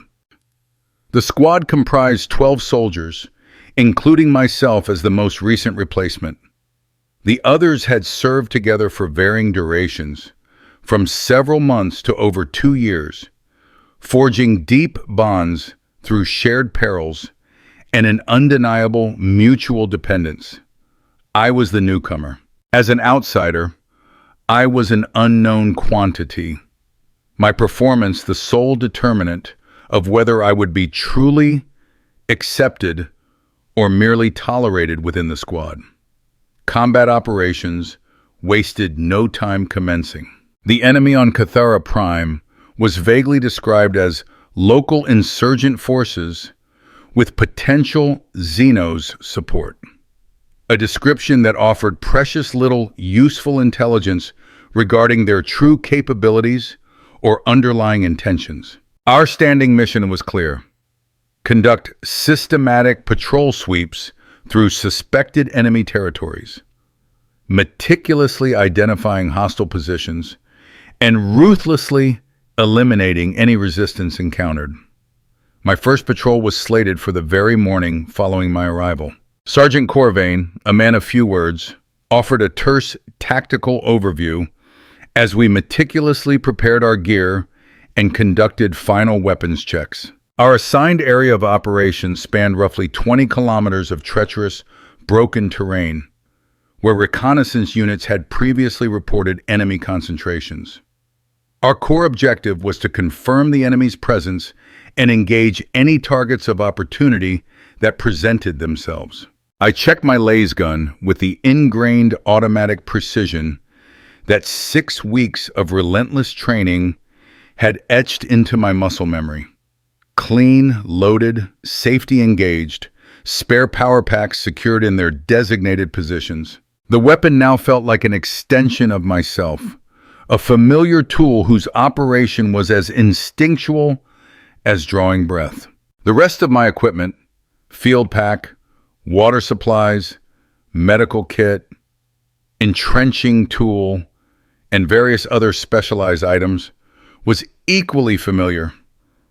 The squad comprised 12 soldiers, including myself as the most recent replacement. The others had served together for varying durations, from several months to over 2 years, forging deep bonds through shared perils and an undeniable mutual dependence. I was the newcomer. As an outsider, I was an unknown quantity, my performance the sole determinant of whether I would be truly accepted or merely tolerated within the squad. Combat operations wasted no time commencing. The enemy on Cathara Prime was vaguely described as local insurgent forces with potential Xenos support, a description that offered precious little useful intelligence regarding their true capabilities or underlying intentions. Our standing mission was clear: conduct systematic patrol sweeps through suspected enemy territories, meticulously identifying hostile positions and ruthlessly eliminating any resistance encountered. My first patrol was slated for the very morning following my arrival. Sergeant Corvain, a man of few words, offered a terse tactical overview as we meticulously prepared our gear and conducted final weapons checks. Our assigned area of operations spanned roughly 20 kilometers of treacherous, broken terrain, where reconnaissance units had previously reported enemy concentrations. Our core objective was to confirm the enemy's presence and engage any targets of opportunity that presented themselves. I checked my laser gun with the ingrained automatic precision that 6 weeks of relentless training had etched into my muscle memory. Clean, loaded, safety engaged, spare power packs secured in their designated positions. The weapon now felt like an extension of myself, a familiar tool whose operation was as instinctual as drawing breath. The rest of my equipment, field pack, water supplies, medical kit, entrenching tool, and various other specialized items, was equally familiar.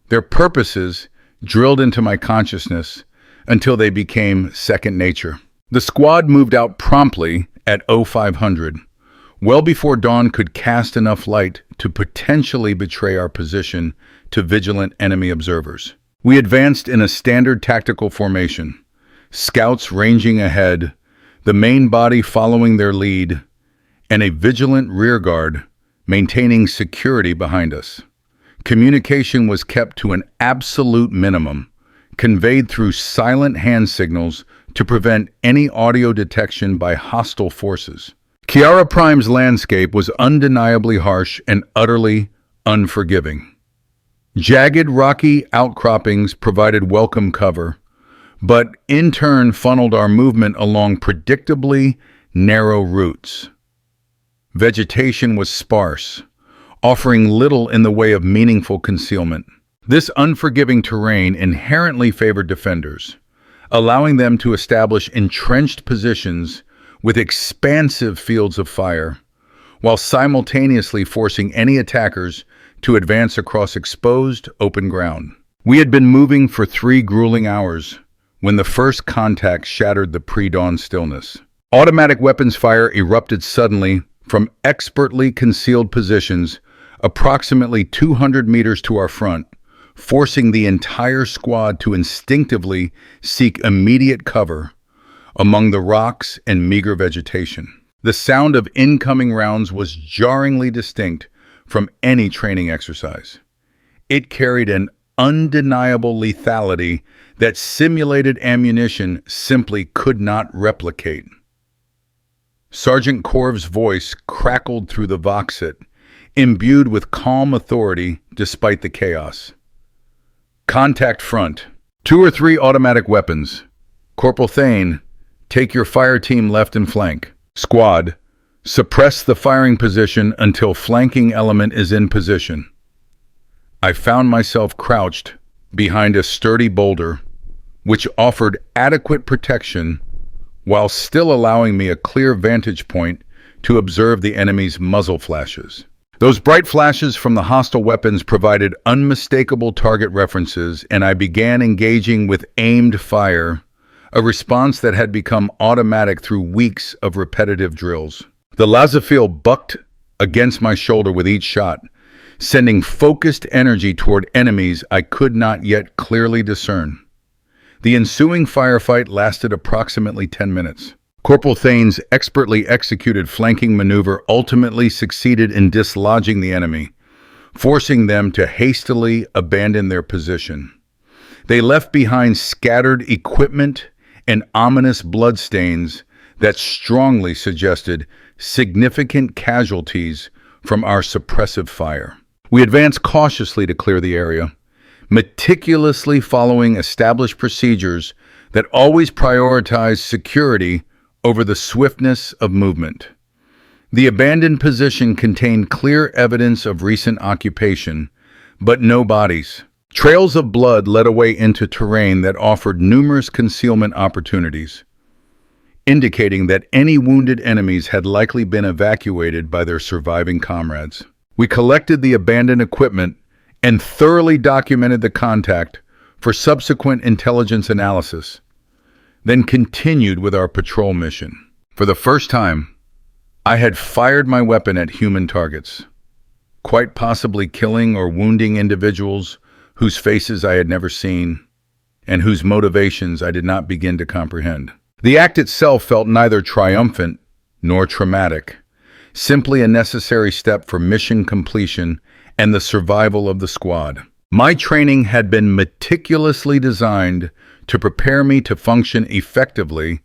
Their purposes drilled into my consciousness until they became second nature. The squad moved out promptly at 0500, well before dawn could cast enough light to potentially betray our position to vigilant enemy observers. We advanced in a standard tactical formation, scouts ranging ahead, the main body following their lead, and a vigilant rearguard maintaining security behind us. Communication was kept to an absolute minimum, conveyed through silent hand signals to prevent any audio detection by hostile forces. Cathara Prime's landscape was undeniably harsh and utterly unforgiving. Jagged, rocky outcroppings provided welcome cover, but in turn funneled our movement along predictably narrow routes. Vegetation was sparse, offering little in the way of meaningful concealment. This unforgiving terrain inherently favored defenders, allowing them to establish entrenched positions with expansive fields of fire, while simultaneously forcing any attackers to advance across exposed, open ground. We had been moving for 3 grueling hours when the first contact shattered the pre-dawn stillness. Automatic weapons fire erupted suddenly from expertly concealed positions approximately 200 meters to our front, forcing the entire squad to instinctively seek immediate cover among the rocks and meager vegetation. The sound of incoming rounds was jarringly distinct from any training exercise. It carried an undeniable lethality that simulated ammunition simply could not replicate. Sergeant Corv's voice crackled through the voxit, imbued with calm authority despite the chaos. Contact front. 2 or 3 automatic weapons. Corporal Thane, take your fire team left and flank. Squad, suppress the firing position until flanking element is in position. I found myself crouched behind a sturdy boulder, which offered adequate protection while still allowing me a clear vantage point to observe the enemy's muzzle flashes. Those bright flashes from the hostile weapons provided unmistakable target references, and I began engaging with aimed fire, a response that had become automatic through weeks of repetitive drills. The Lazafil bucked against my shoulder with each shot, sending focused energy toward enemies I could not yet clearly discern. The ensuing firefight lasted approximately 10 minutes. Corporal Thane's expertly executed flanking maneuver ultimately succeeded in dislodging the enemy, forcing them to hastily abandon their position. They left behind scattered equipment and ominous bloodstains that strongly suggested significant casualties from our suppressive fire. We advanced cautiously to clear the area, meticulously following established procedures that always prioritize security over the swiftness of movement. The abandoned position contained clear evidence of recent occupation, but no bodies. Trails of blood led away into terrain that offered numerous concealment opportunities, indicating that any wounded enemies had likely been evacuated by their surviving comrades. We collected the abandoned equipment and thoroughly documented the contact for subsequent intelligence analysis, then continued with our patrol mission. For the first time, I had fired my weapon at human targets, quite possibly killing or wounding individuals whose faces I had never seen and whose motivations I did not begin to comprehend. The act itself felt neither triumphant nor traumatic, simply a necessary step for mission completion and the survival of the squad. My training had been meticulously designed to prepare me to function effectively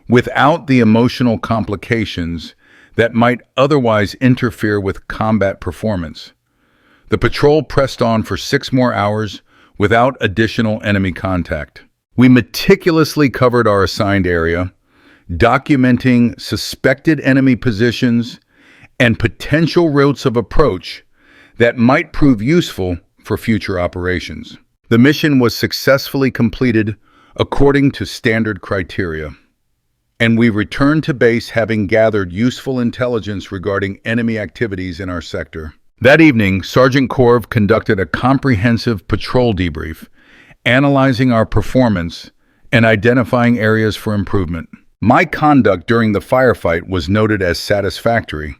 without the emotional complications that might otherwise interfere with combat performance. The patrol pressed on for 6 more hours without additional enemy contact. We meticulously covered our assigned area, documenting suspected enemy positions and potential routes of approach that might prove useful for future operations. The mission was successfully completed according to standard criteria, and we returned to base having gathered useful intelligence regarding enemy activities in our sector. That evening, Sergeant Korv conducted a comprehensive patrol debrief, analyzing our performance and identifying areas for improvement. My conduct during the firefight was noted as satisfactory,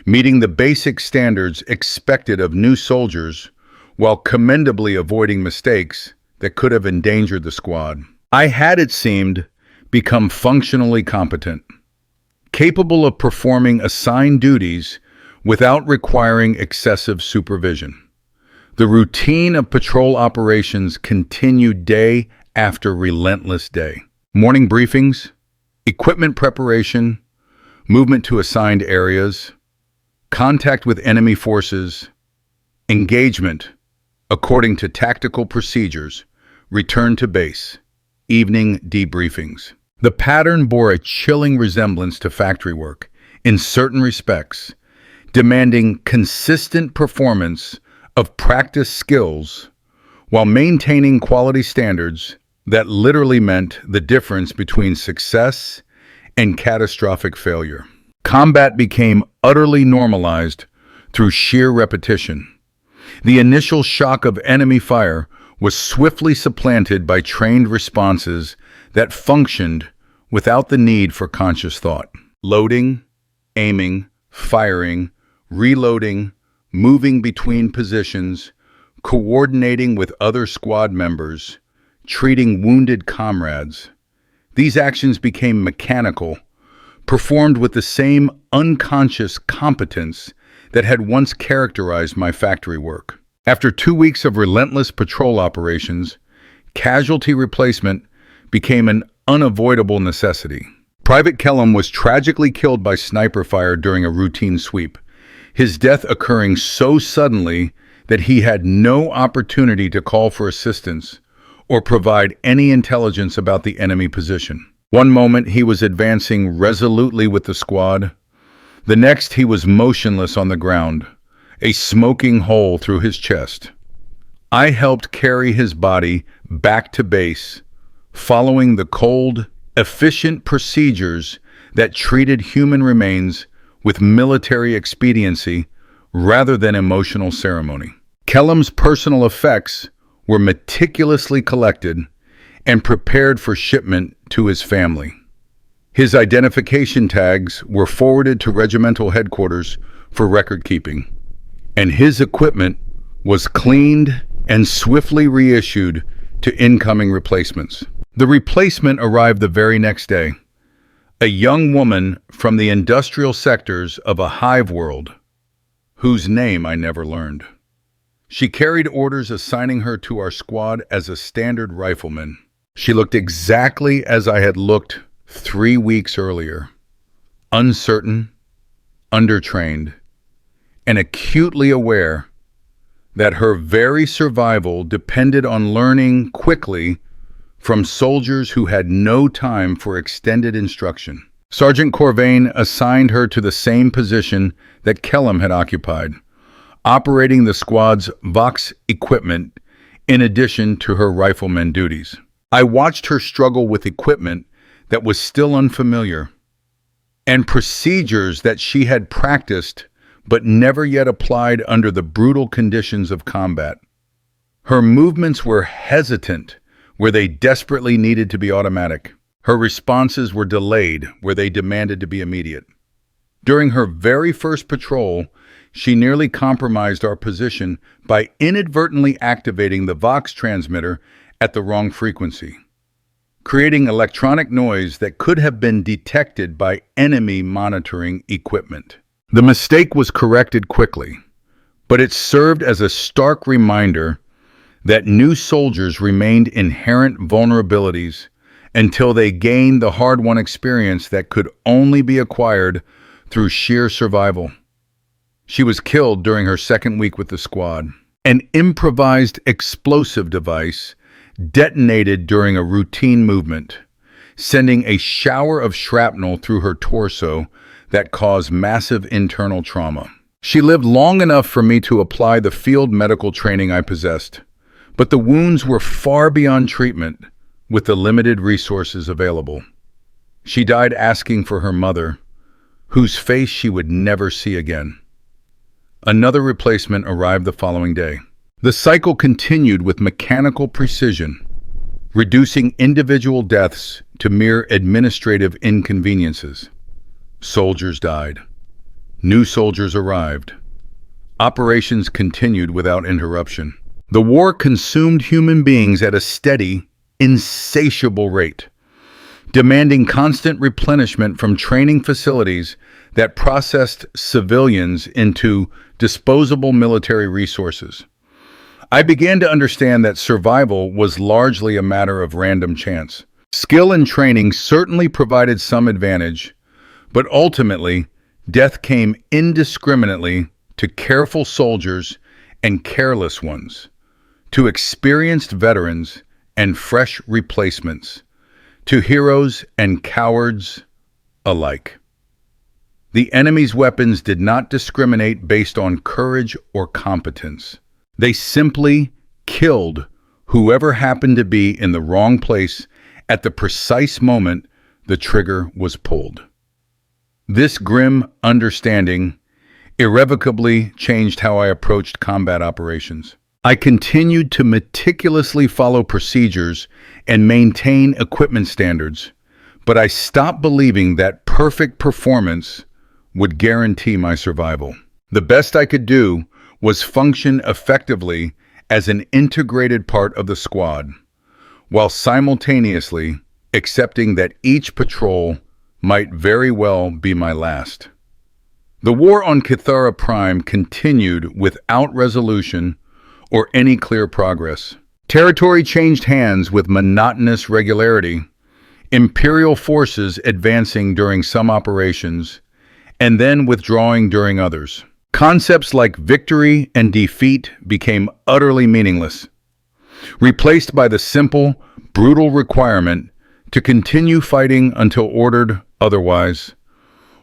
meeting the basic standards expected of new soldiers while commendably avoiding mistakes that could have endangered the squad. I had, it seemed, become functionally competent, capable of performing assigned duties without requiring excessive supervision. The routine of patrol operations continued day after relentless day. Morning briefings, equipment preparation, movement to assigned areas, contact with enemy forces, engagement according to tactical procedures, return to base, evening debriefings. The pattern bore a chilling resemblance to factory work in certain respects, demanding consistent performance of practice skills while maintaining quality standards that literally meant the difference between success and catastrophic failure. Combat became utterly normalized through sheer repetition. The initial shock of enemy fire was swiftly supplanted by trained responses that functioned without the need for conscious thought. Loading, aiming, firing, reloading, moving between positions, coordinating with other squad members, treating wounded comrades. These actions became mechanical, performed with the same unconscious competence that had once characterized my factory work. After 2 weeks of relentless patrol operations, casualty replacement became an unavoidable necessity. Private Kellum was tragically killed by sniper fire during a routine sweep, his death occurring so suddenly that he had no opportunity to call for assistance or provide any intelligence about the enemy position. One moment he was advancing resolutely with the squad. The next he was motionless on the ground, a smoking hole through his chest, I helped carry his body back to base, following the cold, efficient procedures that treated human remains with military expediency rather than emotional ceremony. Kellum's personal effects were meticulously collected and prepared for shipment to his family. His identification tags were forwarded to regimental headquarters for record keeping, and his equipment was cleaned and swiftly reissued to incoming replacements. The replacement arrived the very next day, a young woman from the industrial sectors of a hive world, whose name I never learned. She carried orders assigning her to our squad as a standard rifleman. She looked exactly as I had looked 3 weeks earlier, uncertain, undertrained, and acutely aware that her very survival depended on learning quickly from soldiers who had no time for extended instruction. Sergeant Corvain assigned her to the same position that Kellum had occupied, operating the squad's Vox equipment in addition to her rifleman duties. I watched her struggle with equipment that was still unfamiliar and procedures that she had practiced but never yet applied under the brutal conditions of combat. Her movements were hesitant where they desperately needed to be automatic. Her responses were delayed where they demanded to be immediate. During her very first patrol, she nearly compromised our position by inadvertently activating the Vox transmitter at the wrong frequency, creating electronic noise that could have been detected by enemy monitoring equipment. The mistake was corrected quickly, but it served as a stark reminder that new soldiers remained inherent vulnerabilities until they gained the hard-won experience that could only be acquired through sheer survival. She was killed during her second week with the squad. An improvised explosive device detonated during a routine movement, sending a shower of shrapnel through her torso that caused massive internal trauma. She lived long enough for me to apply the field medical training I possessed, but the wounds were far beyond treatment with the limited resources available. She died asking for her mother, whose face she would never see again. Another replacement arrived the following day. The cycle continued with mechanical precision, reducing individual deaths to mere administrative inconveniences. Soldiers died. New soldiers arrived. Operations continued without interruption. The war consumed human beings at a steady, insatiable rate, demanding constant replenishment from training facilities that processed civilians into disposable military resources. I began to understand that survival was largely a matter of random chance. Skill and training certainly provided some advantage, but ultimately, death came indiscriminately to careful soldiers and careless ones, to experienced veterans and fresh replacements, to heroes and cowards alike. The enemy's weapons did not discriminate based on courage or competence. They simply killed whoever happened to be in the wrong place at the precise moment the trigger was pulled. This grim understanding irrevocably changed how I approached combat operations. I continued to meticulously follow procedures and maintain equipment standards, but I stopped believing that perfect performance would guarantee my survival. The best I could do was function effectively as an integrated part of the squad, while simultaneously accepting that each patrol might very well be my last. The war on Cathara Prime continued without resolution or any clear progress. Territory changed hands with monotonous regularity, Imperial forces advancing during some operations and then withdrawing during others. Concepts like victory and defeat became utterly meaningless, replaced by the simple, brutal requirement to continue fighting until ordered otherwise,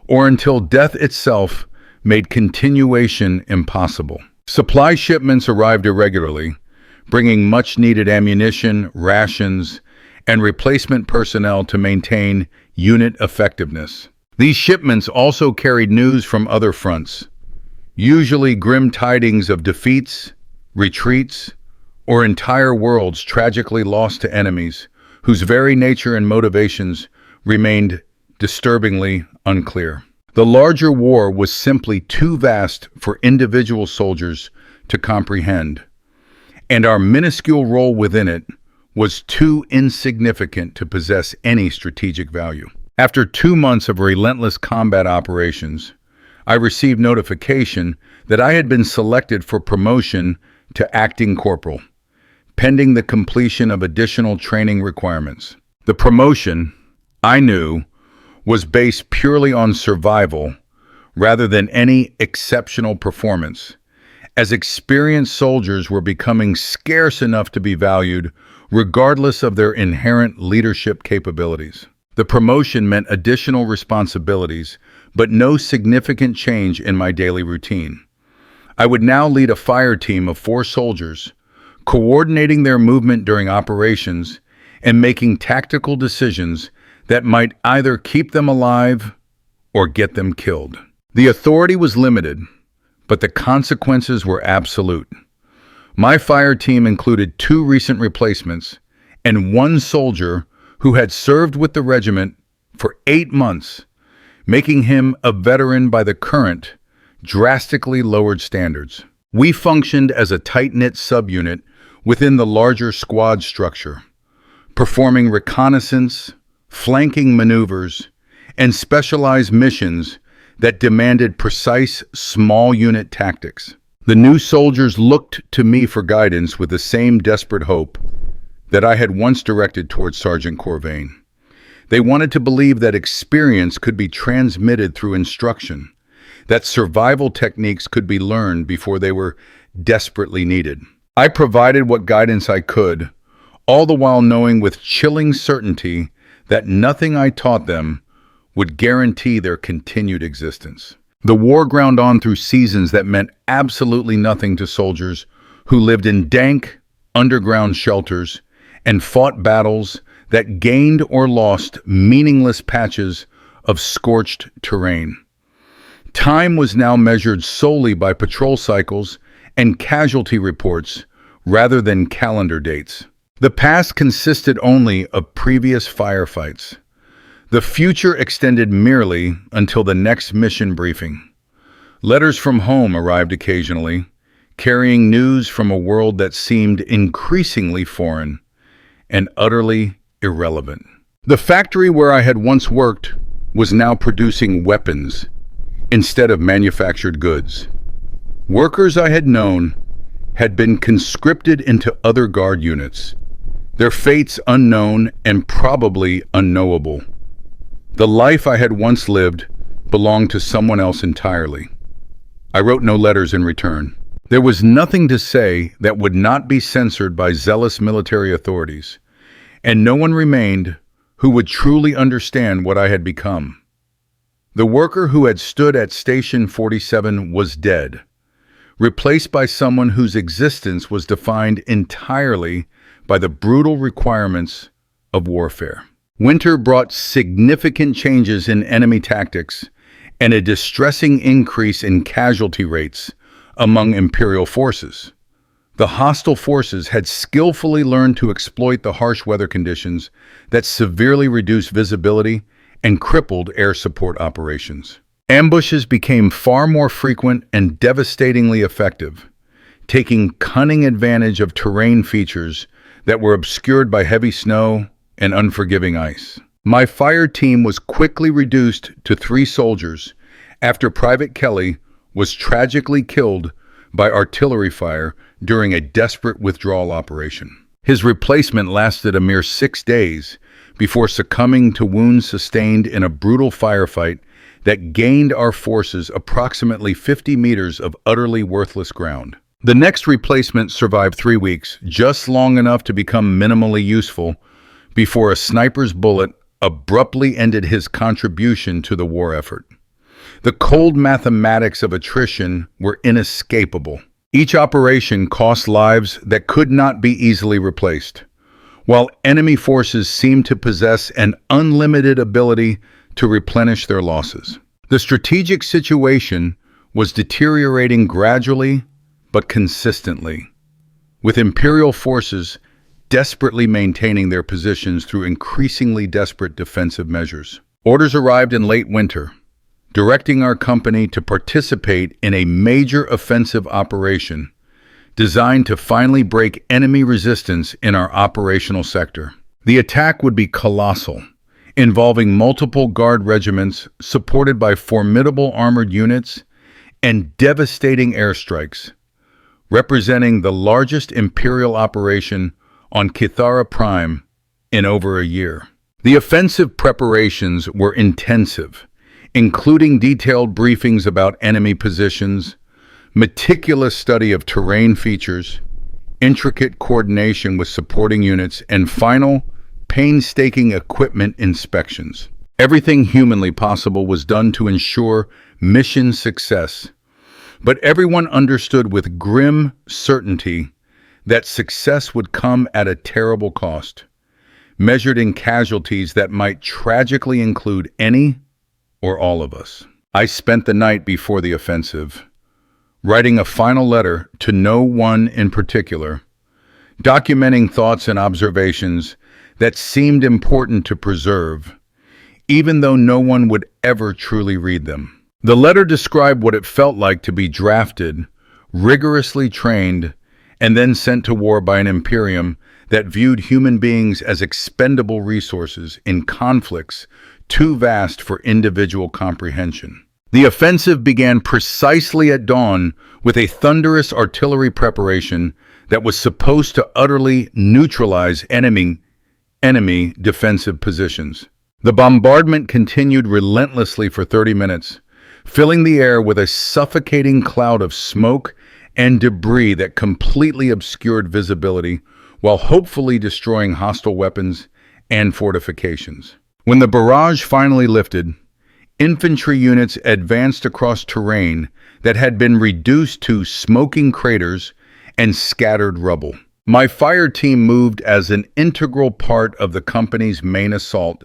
or until death itself made continuation impossible. Supply shipments arrived irregularly, bringing much-needed ammunition, rations, and replacement personnel to maintain unit effectiveness. These shipments also carried news from other fronts, usually grim tidings of defeats, retreats, or entire worlds tragically lost to enemies whose very nature and motivations remained disturbingly unclear. The larger war was simply too vast for individual soldiers to comprehend, and our minuscule role within it was too insignificant to possess any strategic value. After 2 months of relentless combat operations, I received notification that I had been selected for promotion to acting corporal, pending the completion of additional training requirements. The promotion, I knew, was based purely on survival rather than any exceptional performance, as experienced soldiers were becoming scarce enough to be valued regardless of their inherent leadership capabilities. The promotion meant additional responsibilities, but no significant change in my daily routine. I would now lead a fire team of 4 soldiers, coordinating their movement during operations and making tactical decisions that might either keep them alive or get them killed. The authority was limited, but the consequences were absolute. My fire team included 2 recent replacements and 1 soldier who had served with the regiment for 8 months, making him a veteran by the current, drastically lowered standards. We functioned as a tight-knit subunit within the larger squad structure, performing reconnaissance, flanking maneuvers, and specialized missions that demanded precise small unit tactics. The new soldiers looked to me for guidance with the same desperate hope that I had once directed towards Sergeant Corvain. They wanted to believe that experience could be transmitted through instruction, that survival techniques could be learned before they were desperately needed. I provided what guidance I could, all the while knowing with chilling certainty that nothing I taught them would guarantee their continued existence. The war ground on through seasons that meant absolutely nothing to soldiers who lived in dank, underground shelters and fought battles that gained or lost meaningless patches of scorched terrain. Time was now measured solely by patrol cycles and casualty reports rather than calendar dates. The past consisted only of previous firefights. The future extended merely until the next mission briefing. Letters from home arrived occasionally, carrying news from a world that seemed increasingly foreign and utterly irrelevant. The factory where I had once worked was now producing weapons instead of manufactured goods. Workers I had known had been conscripted into other guard units, their fates unknown and probably unknowable. The life I had once lived belonged to someone else entirely. I wrote no letters in return. There was nothing to say that would not be censored by zealous military authorities, and no one remained who would truly understand what I had become. The worker who had stood at Station 47 was dead, replaced by someone whose existence was defined entirely by the brutal requirements of warfare. Winter brought significant changes in enemy tactics and a distressing increase in casualty rates among Imperial forces. The hostile forces had skillfully learned to exploit the harsh weather conditions that severely reduced visibility and crippled air support operations. Ambushes became far more frequent and devastatingly effective, taking cunning advantage of terrain features that were obscured by heavy snow and unforgiving ice. My fire team was quickly reduced to 3 soldiers after Private Kelly was tragically killed by artillery fire during a desperate withdrawal operation. His replacement lasted a mere 6 days before succumbing to wounds sustained in a brutal firefight that gained our forces approximately 50 meters of utterly worthless ground. The next replacement survived 3 weeks, just long enough to become minimally useful before a sniper's bullet abruptly ended his contribution to the war effort. The cold mathematics of attrition were inescapable. Each operation cost lives that could not be easily replaced, while enemy forces seemed to possess an unlimited ability to replenish their losses. The strategic situation was deteriorating gradually but consistently, with Imperial forces desperately maintaining their positions through increasingly desperate defensive measures. Orders arrived in late winter, directing our company to participate in a major offensive operation designed to finally break enemy resistance in our operational sector. The attack would be colossal, involving multiple guard regiments supported by formidable armored units and devastating airstrikes, representing the largest Imperial operation on Kithara Prime in over a year. The offensive preparations were intensive, including detailed briefings about enemy positions, meticulous study of terrain features, intricate coordination with supporting units, and final, painstaking equipment inspections. Everything humanly possible was done to ensure mission success, but everyone understood with grim certainty that success would come at a terrible cost, measured in casualties that might tragically include any or all of us. I spent the night before the offensive, writing a final letter to no one in particular, documenting thoughts and observations that seemed important to preserve, even though no one would ever truly read them. The letter described what it felt like to be drafted, rigorously trained, and then sent to war by an Imperium that viewed human beings as expendable resources in conflicts too vast for individual comprehension. The offensive began precisely at dawn with a thunderous artillery preparation that was supposed to utterly neutralize enemy defensive positions. The bombardment continued relentlessly for 30 minutes, filling the air with a suffocating cloud of smoke and debris that completely obscured visibility while hopefully destroying hostile weapons and fortifications. When the barrage finally lifted, infantry units advanced across terrain that had been reduced to smoking craters and scattered rubble. My fire team moved as an integral part of the company's main assault,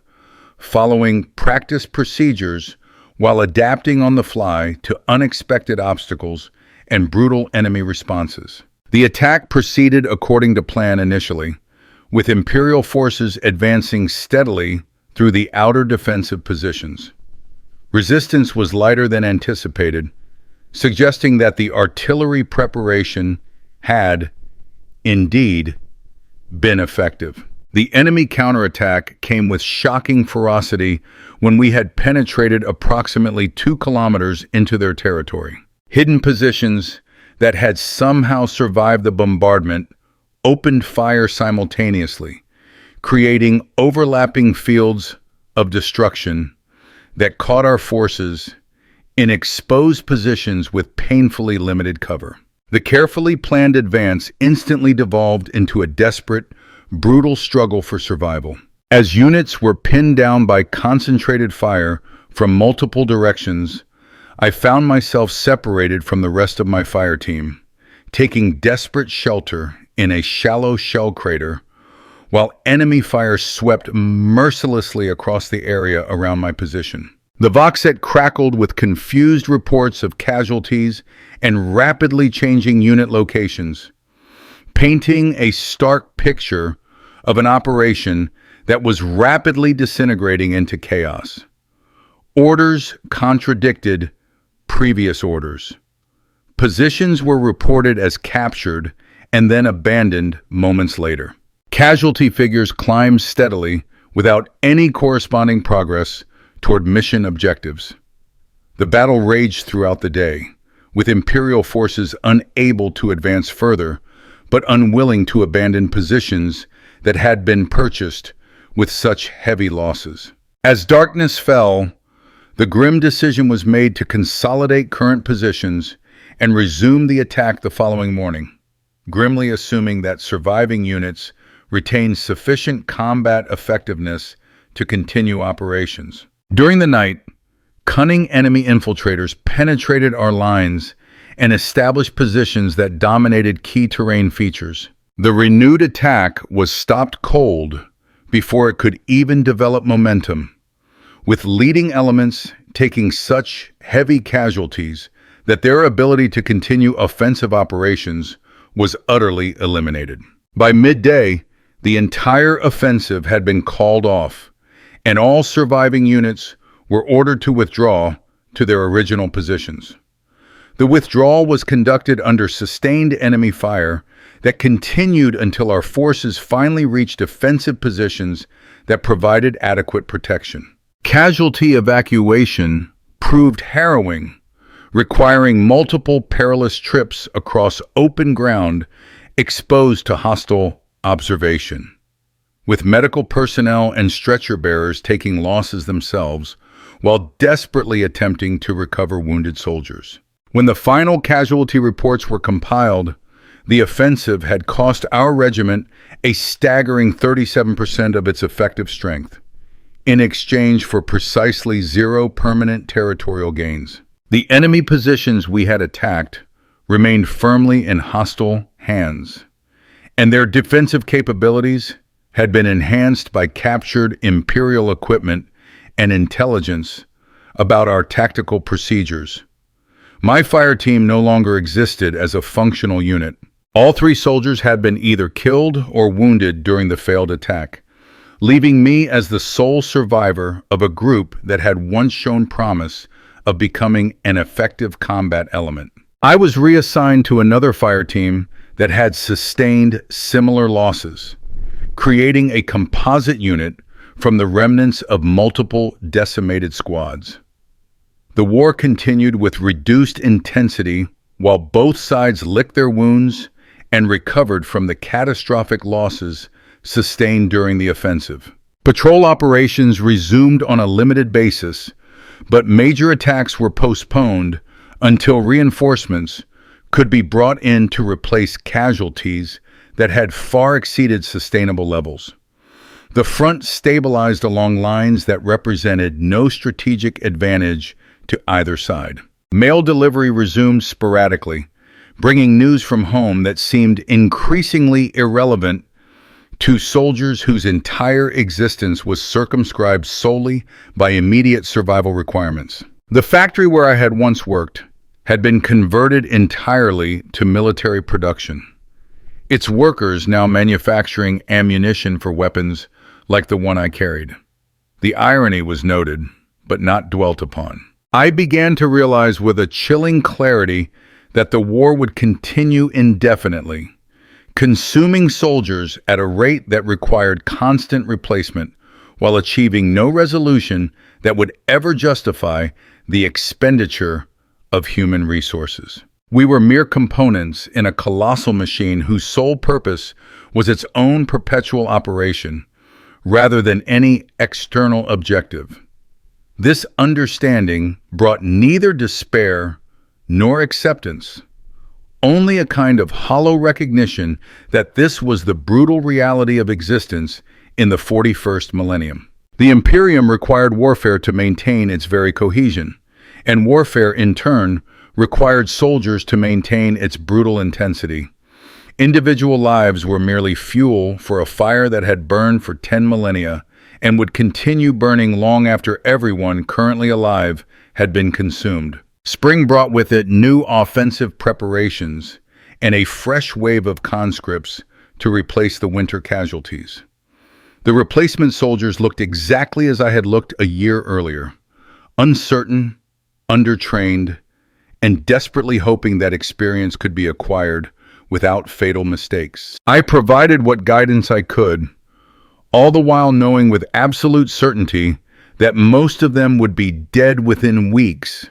following practice procedures while adapting on the fly to unexpected obstacles and brutal enemy responses. The attack proceeded according to plan initially, with Imperial forces advancing steadily through the outer defensive positions. Resistance was lighter than anticipated, suggesting that the artillery preparation had, indeed, been effective. The enemy counterattack came with shocking ferocity when we had penetrated approximately 2 kilometers into their territory. Hidden positions that had somehow survived the bombardment opened fire simultaneously, creating overlapping fields of destruction that caught our forces in exposed positions with painfully limited cover. The carefully planned advance instantly devolved into a desperate, brutal struggle for survival. As units were pinned down by concentrated fire from multiple directions, I found myself separated from the rest of my fire team, taking desperate shelter in a shallow shell crater, while enemy fire swept mercilessly across the area around my position. The Voxet crackled with confused reports of casualties and rapidly changing unit locations, painting a stark picture of an operation that was rapidly disintegrating into chaos. Orders contradicted previous orders. Positions were reported as captured and then abandoned moments later. Casualty figures climbed steadily without any corresponding progress toward mission objectives. The battle raged throughout the day, with Imperial forces unable to advance further, but unwilling to abandon positions that had been purchased with such heavy losses. As darkness fell, the grim decision was made to consolidate current positions and resume the attack the following morning, grimly assuming that surviving units retained sufficient combat effectiveness to continue operations. During the night, cunning enemy infiltrators penetrated our lines and established positions that dominated key terrain features. The renewed attack was stopped cold before it could even develop momentum, with leading elements taking such heavy casualties that their ability to continue offensive operations was utterly eliminated. By midday, the entire offensive had been called off, and all surviving units were ordered to withdraw to their original positions. The withdrawal was conducted under sustained enemy fire that continued until our forces finally reached defensive positions that provided adequate protection. Casualty evacuation proved harrowing, requiring multiple perilous trips across open ground exposed to hostile observation, with medical personnel and stretcher bearers taking losses themselves while desperately attempting to recover wounded soldiers. When the final casualty reports were compiled, the offensive had cost our regiment a staggering 37% of its effective strength, in exchange for precisely 0 permanent territorial gains. The enemy positions we had attacked remained firmly in hostile hands, and their defensive capabilities had been enhanced by captured Imperial equipment and intelligence about our tactical procedures. My fire team no longer existed as a functional unit. All 3 soldiers had been either killed or wounded during the failed attack, leaving me as the sole survivor of a group that had once shown promise of becoming an effective combat element. I was reassigned to another fire team that had sustained similar losses, creating a composite unit from the remnants of multiple decimated squads. The war continued with reduced intensity while both sides licked their wounds and recovered from the catastrophic losses sustained during the offensive. Patrol operations resumed on a limited basis, but major attacks were postponed until reinforcements could be brought in to replace casualties that had far exceeded sustainable levels. The front stabilized along lines that represented no strategic advantage to either side. Mail delivery resumed sporadically, bringing news from home that seemed increasingly irrelevant to soldiers whose entire existence was circumscribed solely by immediate survival requirements. The factory where I had once worked had been converted entirely to military production, its workers now manufacturing ammunition for weapons like the one I carried. The irony was noted, but not dwelt upon. I began to realize with a chilling clarity that the war would continue indefinitely, consuming soldiers at a rate that required constant replacement while achieving no resolution that would ever justify the expenditure of human resources. We were mere components in a colossal machine whose sole purpose was its own perpetual operation, rather than any external objective. This understanding brought neither despair nor acceptance, only a kind of hollow recognition that this was the brutal reality of existence in the 41st millennium. The Imperium required warfare to maintain its very cohesion, and warfare, in turn, required soldiers to maintain its brutal intensity. Individual lives were merely fuel for a fire that had burned for 10 millennia and would continue burning long after everyone currently alive had been consumed. Spring brought with it new offensive preparations and a fresh wave of conscripts to replace the winter casualties. The replacement soldiers looked exactly as I had looked a year earlier, uncertain, undertrained, and desperately hoping that experience could be acquired without fatal mistakes. I provided what guidance I could, all the while knowing with absolute certainty that most of them would be dead within weeks.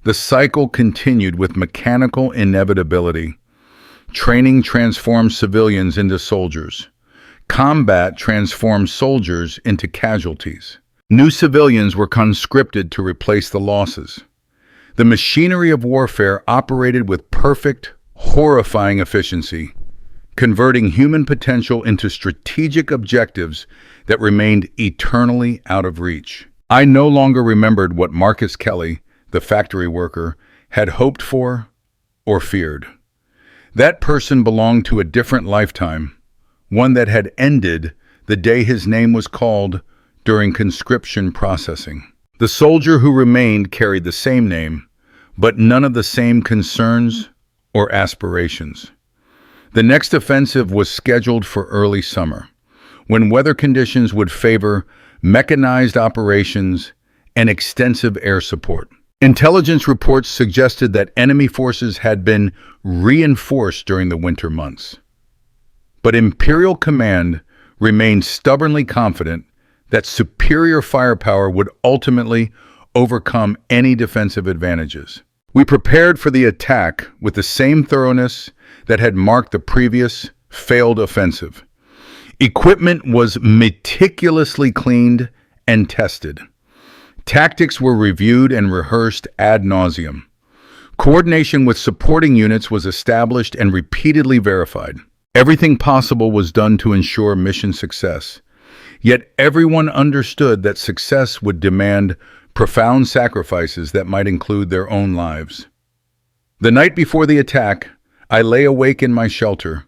The cycle continued with mechanical inevitability. Training transformed civilians into soldiers. Combat transformed soldiers into casualties. New civilians were conscripted to replace the losses. The machinery of warfare operated with perfect, horrifying efficiency, converting human potential into strategic objectives that remained eternally out of reach. I no longer remembered what Marcus Kelly, the factory worker, had hoped for or feared. That person belonged to a different lifetime, one that had ended the day his name was called during conscription processing. The soldier who remained carried the same name, but none of the same concerns or aspirations. The next offensive was scheduled for early summer, when weather conditions would favor mechanized operations and extensive air support. Intelligence reports suggested that enemy forces had been reinforced during the winter months. But Imperial Command remained stubbornly confident that superior firepower would ultimately overcome any defensive advantages. We prepared for the attack with the same thoroughness that had marked the previous failed offensive. Equipment was meticulously cleaned and tested. Tactics were reviewed and rehearsed ad nauseum. Coordination with supporting units was established and repeatedly verified. Everything possible was done to ensure mission success. Yet everyone understood that success would demand profound sacrifices that might include their own lives. The night before the attack, I lay awake in my shelter,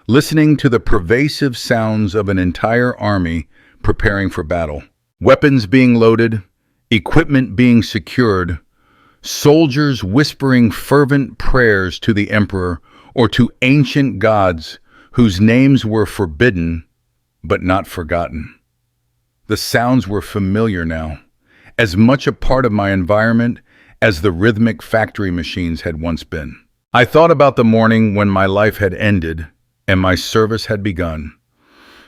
listening to the pervasive sounds of an entire army preparing for battle. Weapons being loaded, equipment being secured, soldiers whispering fervent prayers to the emperor or to ancient gods whose names were forbidden but not forgotten. The sounds were familiar now, as much a part of my environment as the rhythmic factory machines had once been. I thought about the morning when my life had ended and my service had begun.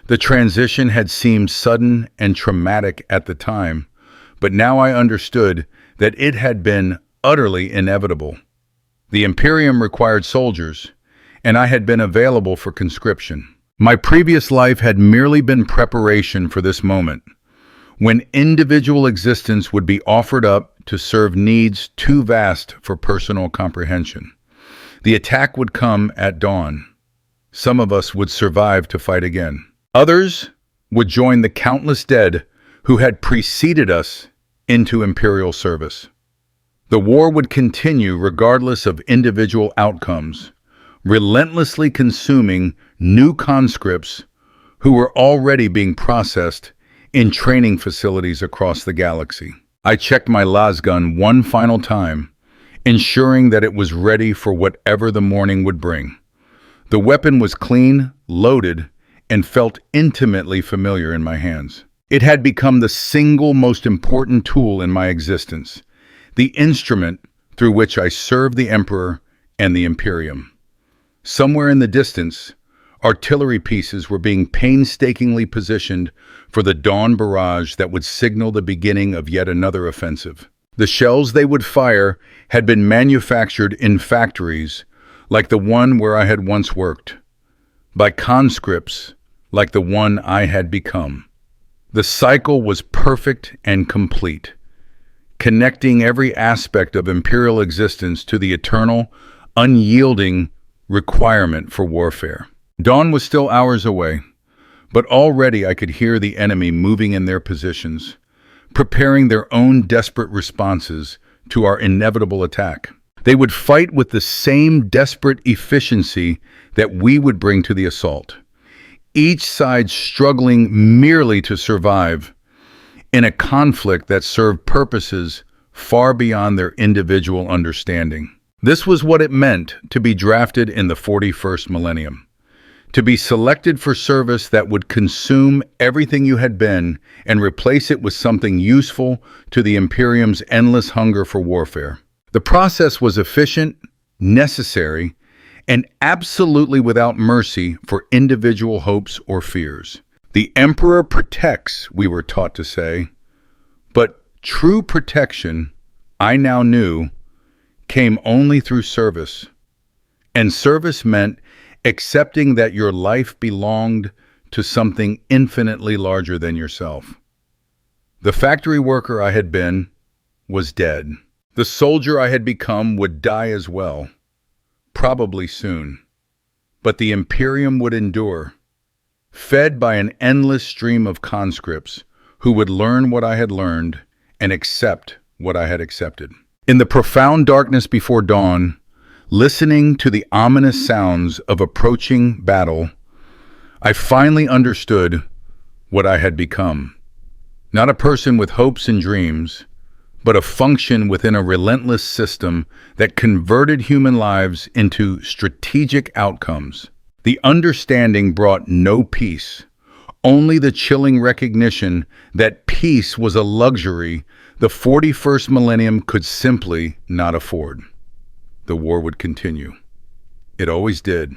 The transition had seemed sudden and traumatic at the time, but now I understood that it had been utterly inevitable. The Imperium required soldiers, and I had been available for conscription. My previous life had merely been preparation for this moment, when individual existence would be offered up to serve needs too vast for personal comprehension. The attack would come at dawn. Some of us would survive to fight again. Others would join the countless dead who had preceded us into Imperial service. The war would continue regardless of individual outcomes, relentlessly consuming new conscripts who were already being processed in training facilities across the galaxy. I checked my lasgun one final time, ensuring that it was ready for whatever the morning would bring. The weapon was clean, loaded, and felt intimately familiar in my hands. It had become the single most important tool in my existence, the instrument through which I served the Emperor and the Imperium. Somewhere in the distance, artillery pieces were being painstakingly positioned for the dawn barrage that would signal the beginning of yet another offensive. The shells they would fire had been manufactured in factories like the one where I had once worked, by conscripts like the one I had become. The cycle was perfect and complete, connecting every aspect of Imperial existence to the eternal, unyielding requirement for warfare. Dawn was still hours away, but already I could hear the enemy moving in their positions, preparing their own desperate responses to our inevitable attack. They would fight with the same desperate efficiency that we would bring to the assault, each side struggling merely to survive in a conflict that served purposes far beyond their individual understanding. This was what it meant to be drafted in the 41st millennium, to be selected for service that would consume everything you had been and replace it with something useful to the Imperium's endless hunger for warfare. The process was efficient, necessary, and absolutely without mercy for individual hopes or fears. The Emperor protects, we were taught to say, but true protection, I now knew, came only through service. And service meant accepting that your life belonged to something infinitely larger than yourself. The factory worker I had been was dead. The soldier I had become would die as well, probably soon. But the Imperium would endure, fed by an endless stream of conscripts who would learn what I had learned and accept what I had accepted. In the profound darkness before dawn, listening to the ominous sounds of approaching battle, I finally understood what I had become. Not a person with hopes and dreams, but a function within a relentless system that converted human lives into strategic outcomes. The understanding brought no peace, only the chilling recognition that peace was a luxury the 41st millennium could simply not afford. The war would continue. It always did.